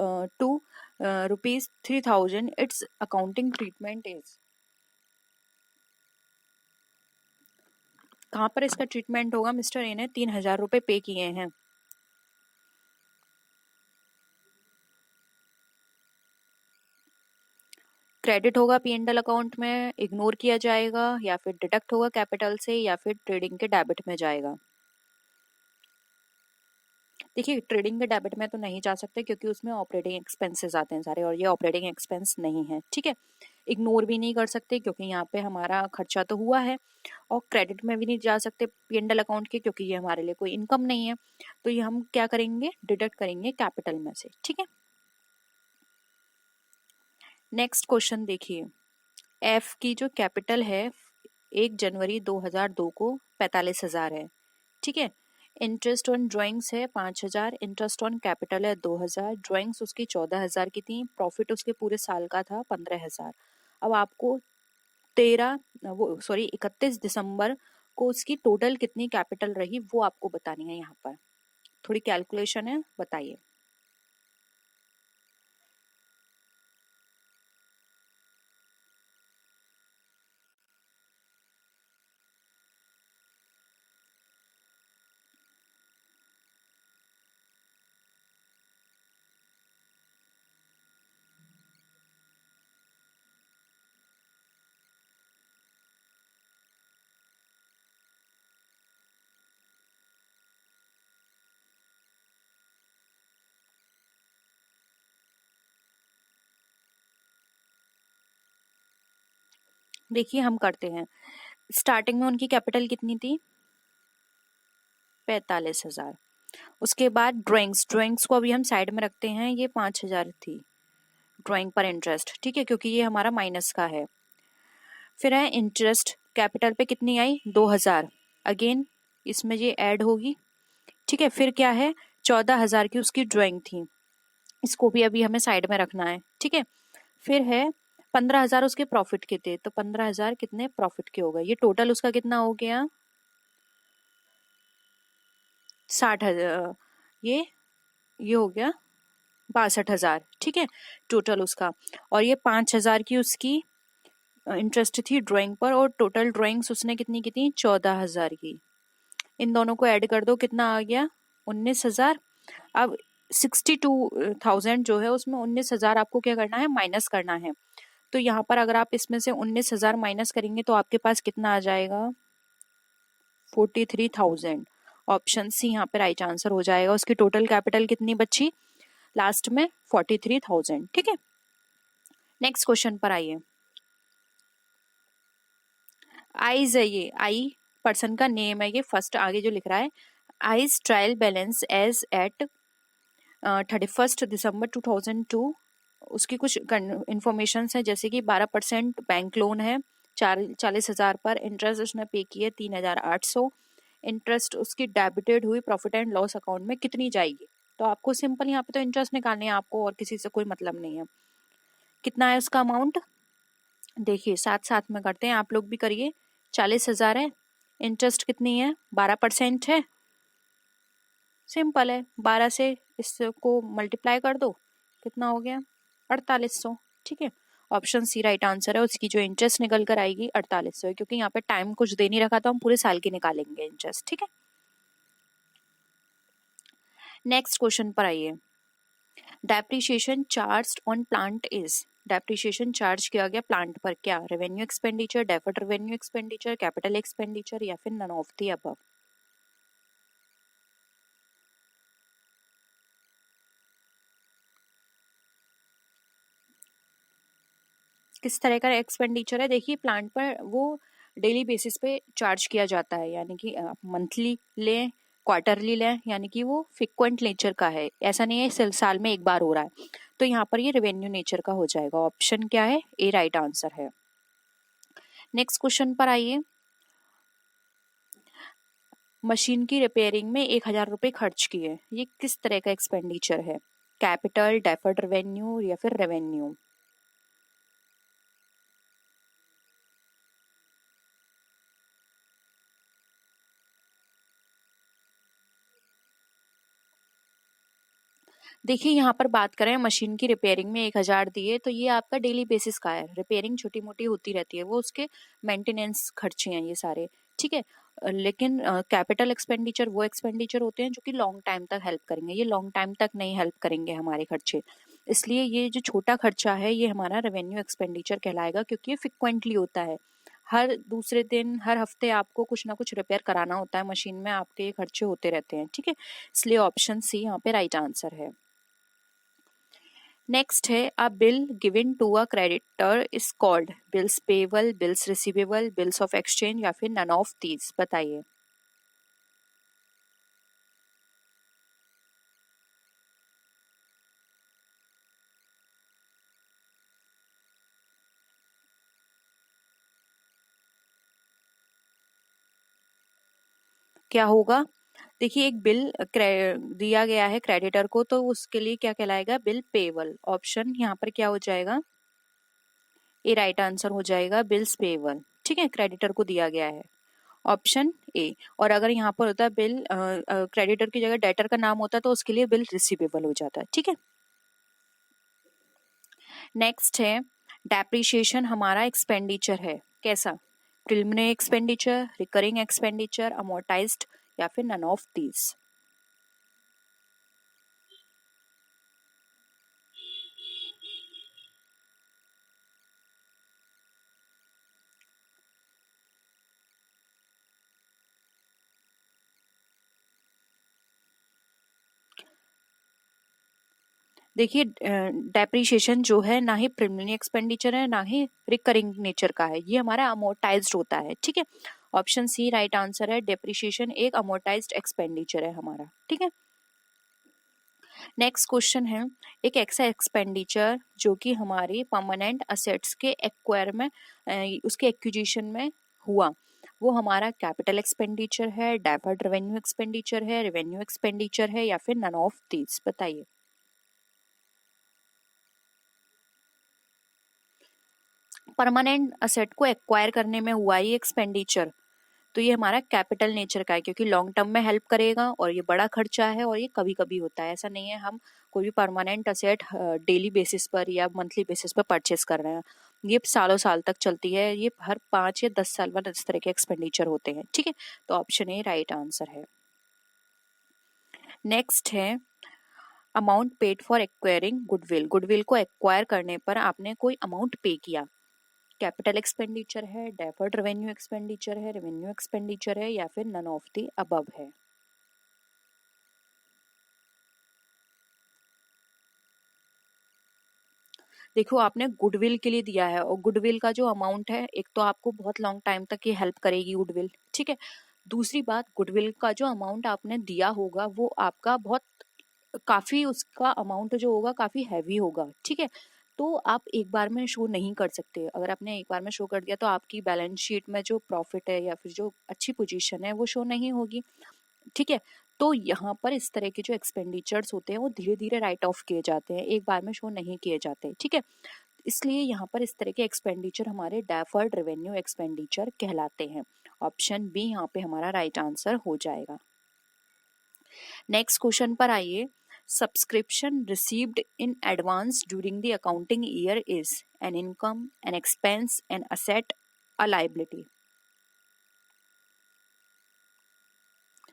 to ₹3,000, it's accounting treatment is. कहाँ पर इसका ट्रीटमेंट होगा? मिस्टर ए ने 3,000 रुपए पे किए हैं। क्रेडिट होगा P&L अकाउंट में, इग्नोर किया जाएगा, या फिर डिडक्ट होगा कैपिटल से, या फिर ट्रेडिंग के डेबिट में जाएगा? देखिए ट्रेडिंग के डेबिट में तो नहीं जा सकते, क्योंकि उसमें ऑपरेटिंग एक्सपेंसेस आते हैं सारे, और ये ऑपरेटिंग एक्सपेंस नहीं है। ठीक है, इग्नोर भी नहीं कर सकते क्योंकि यहाँ पे हमारा खर्चा तो हुआ है, और क्रेडिट में भी नहीं जा सकते P&L अकाउंट के, क्योंकि ये हमारे लिए कोई इनकम नहीं है, तो ये हम क्या करेंगे? डिडक्ट करेंगे कैपिटल में से। ठीक है, नेक्स्ट क्वेश्चन देखिए। एफ की जो कैपिटल है 1 जनवरी 2002 को 45,000 है, ठीक है। इंटरेस्ट ऑन ड्राइंग्स है 5,000, इंटरेस्ट ऑन कैपिटल है 2,000, ड्राइंग्स उसकी 14,000 की थी, प्रॉफिट उसके पूरे साल का था 15,000। अब आपको 31 दिसंबर को उसकी टोटल कितनी कैपिटल रही वो आपको बतानी है। यहाँ पर थोड़ी कैलकुलेशन है, बताइए। देखिए हम करते हैं। स्टार्टिंग में उनकी कैपिटल कितनी थी? 45,000। उसके बाद ड्राइंग्स को अभी हम साइड में रखते हैं, ये 5,000 थी ड्राइंग पर इंटरेस्ट, ठीक है, क्योंकि ये हमारा माइनस का है। फिर है इंटरेस्ट, कैपिटल पे कितनी आई? 2,000, अगेन इसमें ये ऐड होगी, ठीक है। फिर क्या है? 14,000 की उसकी ड्राइंग थी, इसको भी अभी हमें साइड में रखना है, ठीक है। फिर है 15,000 उसके प्रॉफिट के थे, तो 15,000 कितने प्रॉफिट के हो गए? ये टोटल उसका कितना हो गया? 60,000। ये हो गया 62,000, ठीक है, टोटल उसका। और ये 5,000 की उसकी इंटरेस्ट थी ड्राइंग पर, और टोटल ड्राइंग्स उसने कितनी की थी? 14,000 की। इन दोनों को ऐड कर दो, कितना आ गया? 19,000। अब 62,000 जो है उसमें 19,000 आपको क्या करना है? माइनस करना है। तो यहाँ पर अगर आप इसमें से 19,000 माइनस करेंगे तो आपके पास कितना आ जाएगा? 43,000। ऑप्शन सी यहाँ पे राइट आंसर हो जाएगा। उसकी टोटल कैपिटल कितनी बची लास्ट में? 43,000, ठीक है। नेक्स्ट क्वेश्चन पर आइए। आइज है, ये आई पर्सन का नेम है, ये फर्स्ट आगे जो लिख रहा है, आइज trial balance as at 31 December 2002। उसकी कुछ इंफॉर्मेशन है, जैसे कि 12% बैंक लोन है 40,000 पर, इंटरेस्ट उसने पे किए 3,800, इंटरेस्ट उसकी डेबिटेड हुई प्रॉफिट एंड लॉस अकाउंट में कितनी जाएगी? तो आपको सिंपल यहाँ पे तो इंटरेस्ट निकालने है आपको, और किसी से कोई मतलब नहीं है। कितना है उसका अमाउंट? देखिए साथ साथ में करते हैं, आप लोग भी करिए। 40,000 है, इंटरेस्ट कितनी है? 12% है, सिंपल है, 12 से इसको मल्टीप्लाई कर दो, कितना हो गया? 4800, ठीक है। ऑप्शन सी राइट आंसर है। उसकी जो इंटरेस्ट निकल कर आएगी 4800 है, क्योंकि यहाँ पे टाइम कुछ दे नहीं रखा, तो हम पूरे साल की निकालेंगे इंटरेस्ट, ठीक है। नेक्स्ट क्वेश्चन पर आइए। Depreciation charge on plant is, depreciation charge किया गया प्लांट पर क्या? Revenue expenditure, deferred revenue expenditure, capital expenditure, या फिर नन ऑफ द अबव? किस तरह का एक्सपेंडिचर है? देखिए प्लांट पर वो डेली बेसिस पे चार्ज किया जाता है, यानी कि आप मंथली लें, क्वार्टरली लें, यानी कि वो फ्रिक्वेंट नेचर का है, ऐसा नहीं है साल में एक बार हो रहा है। तो यहाँ पर ये रेवेन्यू नेचर का हो जाएगा। ऑप्शन क्या है? ए राइट आंसर है। नेक्स्ट क्वेश्चन पर आइए। मशीन की रिपेयरिंग में 1,000 रुपये खर्च किए, ये किस तरह का एक्सपेंडिचर है? कैपिटल, डेफर्ड रेवेन्यू, या फिर रेवेन्यू? देखिए यहाँ पर बात करें मशीन की रिपेयरिंग में 1,000 दिए, तो ये आपका डेली बेसिस का है, रिपेयरिंग छोटी मोटी होती रहती है, वो उसके मेंटेनेंस खर्चे हैं ये सारे, ठीक है। लेकिन कैपिटल एक्सपेंडिचर वो एक्सपेंडिचर होते हैं जो कि लॉन्ग टाइम तक हेल्प करेंगे, ये लॉन्ग टाइम तक नहीं हेल्प करेंगे हमारे खर्चे, इसलिए ये जो छोटा खर्चा है ये हमारा रेवेन्यू एक्सपेंडिचर कहलाएगा, क्योंकि ये फ्रिक्वेंटली होता है। हर दूसरे दिन, हर हफ्ते आपको कुछ ना कुछ रिपेयर कराना होता है मशीन में, आपके ये खर्चे होते रहते हैं, ठीक है। इसलिए ऑप्शन सी यहाँ पे राइट आंसर है। नेक्स्ट है, a bill given to a creditor is called bills payable, bills receivable, bills of exchange, या फिर नन ऑफ दीज? बताइए। क्या होगा, देखिए एक बिल दिया गया है क्रेडिटर को, तो उसके लिए क्या कहलाएगा, बिल पेबल। ऑप्शन यहाँ पर क्या हो जाएगा, ए राइट आंसर हो जाएगा, बिल्स पेबल। ठीक है, क्रेडिटर को दिया गया है, ऑप्शन ए। और अगर यहाँ पर होता है बिल क्रेडिटर की जगह डेटर का नाम होता तो उसके लिए बिल रिसीवेबल हो जाता है। ठीक है, नेक्स्ट है डेप्रिसिएशन हमारा एक्सपेंडिचर है, कैसा, preliminary expenditure, recurring expenditure, amortised, या फिर नन ऑफ दीज। देखिए डेप्रिसिएशन जो है ना ही प्रिलिमिनरी एक्सपेंडिचर है ना ही रिकरिंग नेचर का है, ये हमारा अमोर्टाइज्ड होता है। ठीक है, ऑप्शन सी राइट आंसर है, डेप्रिसिएशन एक अमोर्टाइज्ड एक्सपेंडिचर है हमारा। ठीक है, नेक्स्ट क्वेश्चन है, एक ऐसा एक्सपेंडिचर जो कि हमारी परमानेंट असेट्स के एक्वायर में उसके एक्विजिशन में हुआ, वो हमारा कैपिटल एक्सपेंडिचर है, डेफर्ड रेवेन्यू एक्सपेंडिचर है, रेवेन्यू एक्सपेंडिचर है, या फिर नन ऑफ दीज, बताइए। परमानेंट असेट को एक्वायर करने में हुआ ये एक्सपेंडिचर, तो ये हमारा कैपिटल नेचर का है, क्योंकि लॉन्ग टर्म में हेल्प करेगा और ये बड़ा खर्चा है और ये कभी कभी होता है, ऐसा नहीं है हम कोई भी परमानेंट असेट डेली बेसिस पर या मंथली बेसिस पर परचेस कर रहे हैं, ये सालों साल तक चलती है, ये हर 5 या 10 साल बाद इस तरह के एक्सपेंडिचर होते हैं। ठीक है, तो ऑप्शन ए राइट आंसर है। नेक्स्ट है amount paid for acquiring goodwill, goodwill को एक्वायर करने पर आपने कोई अमाउंट पे किया, कैपिटल एक्सपेंडिचर है, डेफर्ड रेवेन्यू एक्सपेंडिचर है, रेवेन्यू एक्सपेंडिचर है, या फिर नन ऑफ द अबव है। देखो आपने गुडविल के लिए दिया है और गुडविल का जो अमाउंट है, एक तो आपको बहुत लॉन्ग टाइम तक ये हेल्प करेगी गुडविल। ठीक है, दूसरी बात, गुडविल का जो अमाउंट आपने दिया होगा वो आपका बहुत काफी, उसका अमाउंट जो होगा काफी हैवी होगा। ठीक है, तो आप एक बार में शो नहीं कर सकते, अगर आपने एक बार में शो कर दिया तो आपकी बैलेंस शीट में जो प्रॉफिट है या फिर जो अच्छी पोजीशन है वो शो नहीं होगी। ठीक है, तो यहाँ पर इस तरह के जो एक्सपेंडिचर्स होते हैं वो धीरे धीरे राइट ऑफ किए जाते हैं, एक बार में शो नहीं किए जाते। ठीक है, इसलिए यहाँ पर इस तरह के एक्सपेंडिचर हमारे डेफर्ड रेवेन्यू एक्सपेंडिचर कहलाते हैं। ऑप्शन बी यहाँ पे हमारा राइट आंसर हो जाएगा। नेक्स्ट क्वेश्चन पर आइए, subscription received in advance during the accounting year is an income, an expense, an asset, a liability.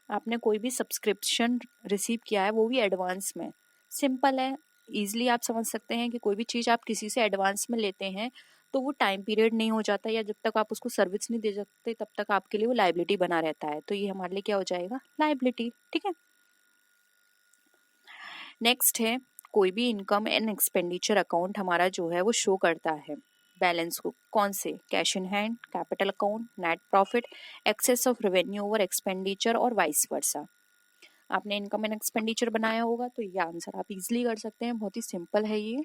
आपने कोई भी सब्सक्रिप्शन रिसीव किया है वो भी एडवांस में, सिंपल है, इजीली आप समझ सकते हैं कि कोई भी चीज़ आप किसी से एडवांस में लेते हैं तो वो टाइम पीरियड नहीं हो जाता, या जब तक आप उसको सर्विस नहीं दे सकते तब तक आपके लिए वो लाइबिलिटी बना रहता है, तो ये हमारे लिए क्या हो जाएगा, लाइबिलिटी। ठीक है, नेक्स्ट है, कोई भी इनकम एंड एक्सपेंडिचर अकाउंट हमारा जो है वो शो करता है बैलेंस को, कौन से, cash in hand, capital account, net profit, excess of revenue over expenditure, और वाइस वर्सा। आपने इनकम एंड एक्सपेंडिचर बनाया होगा तो ये आंसर आप इजीली कर सकते हैं, बहुत ही सिंपल है ये।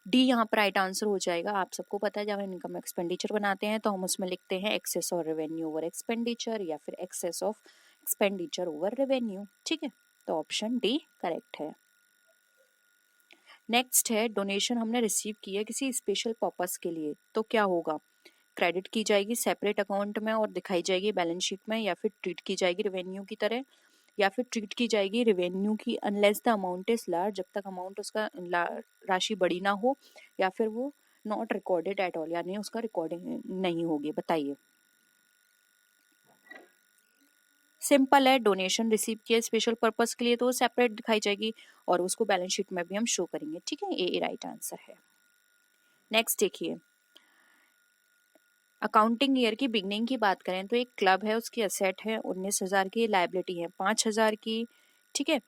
डी यहाँ पर राइट आंसर हो जाएगा। आप सबको पता है जब हम इनकम एक्सपेंडिचर बनाते हैं तो हम उसमें लिखते हैं एक्सेस और रेवेन्यू ओवर एक्सपेंडिचर या फिर excess of expenditure over revenue. ठीक है, तो ऑप्शन डी करेक्ट है। नेक्स्ट है, डोनेशन हमने रिसीव की है किसी स्पेशल पर्पस के लिए, तो क्या होगा, क्रेडिट की जाएगी सेपरेट अकाउंट में और दिखाई जाएगी बैलेंस शीट में, या फिर ट्रीट की जाएगी रेवेन्यू की तरह, या फिर ट्रीट की जाएगी रेवेन्यू की unless the amount is large, जब तक अमाउंट उसका राशि बड़ी ना हो, या फिर वो नॉट रिकॉर्डेड एट ऑल, यानी उसका रिकॉर्डिंग नहीं होगी। बताइए, सिंपल है, डोनेशन रिसीव किया स्पेशल पर्पस के लिए तो सेपरेट दिखाई जाएगी और उसको बैलेंस शीट में भी हम शो करेंगे। ठीक है, ये राइट आंसर है। नेक्स्ट देखिए, अकाउंटिंग ईयर की बिगनिंग की बात करें तो एक क्लब है, उसकी असेट है 19,000 की, लाइबिलिटी है 5,000 की। ठीक है,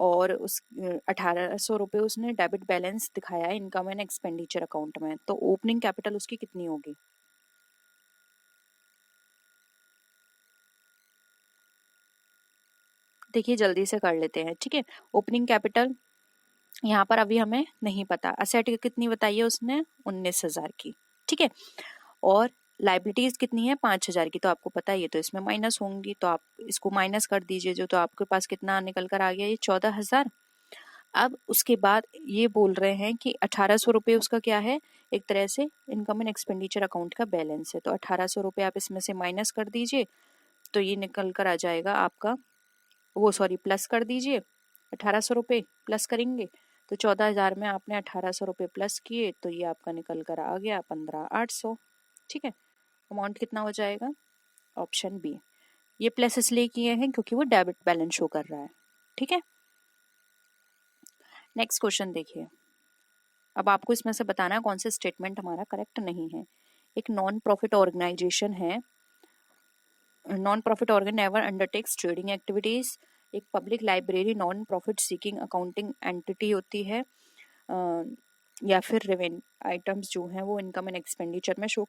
और उस 1,800 रुपये उसने डेबिट बैलेंस दिखाया है इनकम एंड एक्सपेंडिचर अकाउंट में, तो ओपनिंग कैपिटल उसकी कितनी होगी। देखिए जल्दी से कर लेते हैं। ठीक है, ओपनिंग कैपिटल यहाँ पर अभी हमें नहीं पता, असेट कितनी बताई है उसने, 19,000 की। ठीक ठीक है। और लाइबिलिटीज कितनी है 5,000 की, तो आपको पता है ये तो इसमें माइनस होंगी, तो आप इसको माइनस कर दीजिए, जो तो आपके पास कितना निकल कर आ गया, ये 14,000। अब उसके बाद ये बोल रहे हैं कि 1,800 रुपये उसका क्या है, एक तरह से इनकम एंड एक्सपेंडिचर अकाउंट का बैलेंस है, तो 1,800 रुपये आप इसमें से माइनस कर दीजिए, तो ये निकल कर आ जाएगा आपका, वो सॉरी प्लस कर दीजिए, 1,800 रुपये प्लस करेंगे तो 14,000 में आपने 1,800 रुपये प्लस किए, तो ये आपका निकल कर आ गया 15,800। ठीक है, अमाउंट कितना हो जाएगा, ऑप्शन बी। ये प्लस इसलिए किए हैं क्योंकि वो डेबिट बैलेंस शो कर रहा है। ठीक है, नेक्स्ट क्वेश्चन देखिए। अब आपको इसमें से बताना है कौन से स्टेटमेंट हमारा करेक्ट नहीं है। एक नॉन प्रॉफिट ऑर्गेनाइजेशन है, non profit organ never undertakes trading activities. एक public library non profit seeking accounting entity होती है, या फिर रेवेन्यू आइटम्स जो हैं वो इनकम एंड एक्सपेंडिचर में शो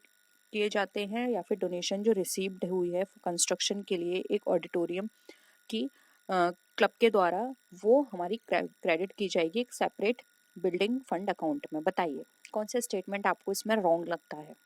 किए जाते हैं, या फिर डोनेशन जो रिसीव्ड हुई है कंस्ट्रक्शन के लिए एक ऑडिटोरियम की क्लब के द्वारा, वो हमारी क्रेडिट की जाएगी एक सेपरेट बिल्डिंग फंड अकाउंट में। बताइए कौन सा स्टेटमेंट आपको इसमें रॉन्ग लगता है।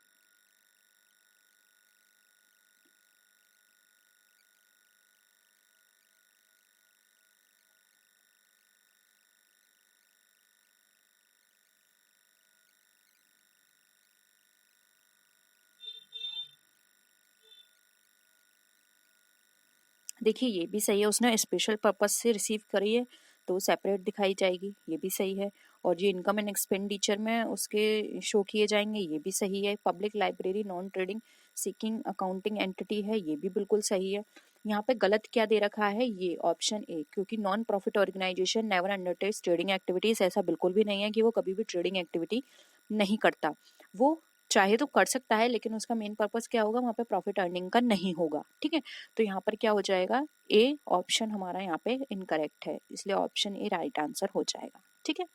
देखिए ये भी सही है, उसने स्पेशल पर्पस से रिसीव करी है तो सेपरेट दिखाई जाएगी, ये भी सही है। और ये इनकम एंड एक्सपेंडिचर में उसके शो किए जाएंगे, ये भी सही है। Public library non trading seeking accounting entity है, ये भी बिल्कुल सही है। यहाँ पे गलत क्या दे रखा है, ये ऑप्शन ए, क्योंकि non profit organisation never undertakes trading activities, ऐसा बिल्कुल भी नहीं है कि वो कभी भी ट्रेडिंग एक्टिविटी नहीं करता। वो चाहे तो कर सकता है, लेकिन उसका मेन पर्पस क्या होगा, वहाँ पे प्रॉफिट अर्निंग का नहीं होगा। ठीक है, तो यहाँ पर क्या हो जाएगा, ए ऑप्शन हमारा यहाँ पे इनकरेक्ट है, इसलिए ऑप्शन ए राइट आंसर हो जाएगा। ठीक है,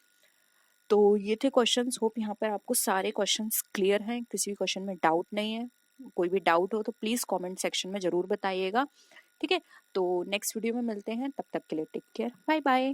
तो ये थे क्वेश्चंस। होप यहाँ पर आपको सारे क्वेश्चंस क्लियर हैं, किसी भी क्वेश्चन में डाउट नहीं है। कोई भी डाउट हो तो प्लीज कमेंट सेक्शन में जरूर बताइएगा। ठीक है, तो नेक्स्ट वीडियो में मिलते हैं, तब तक के लिए टेक केयर, बाय बाय।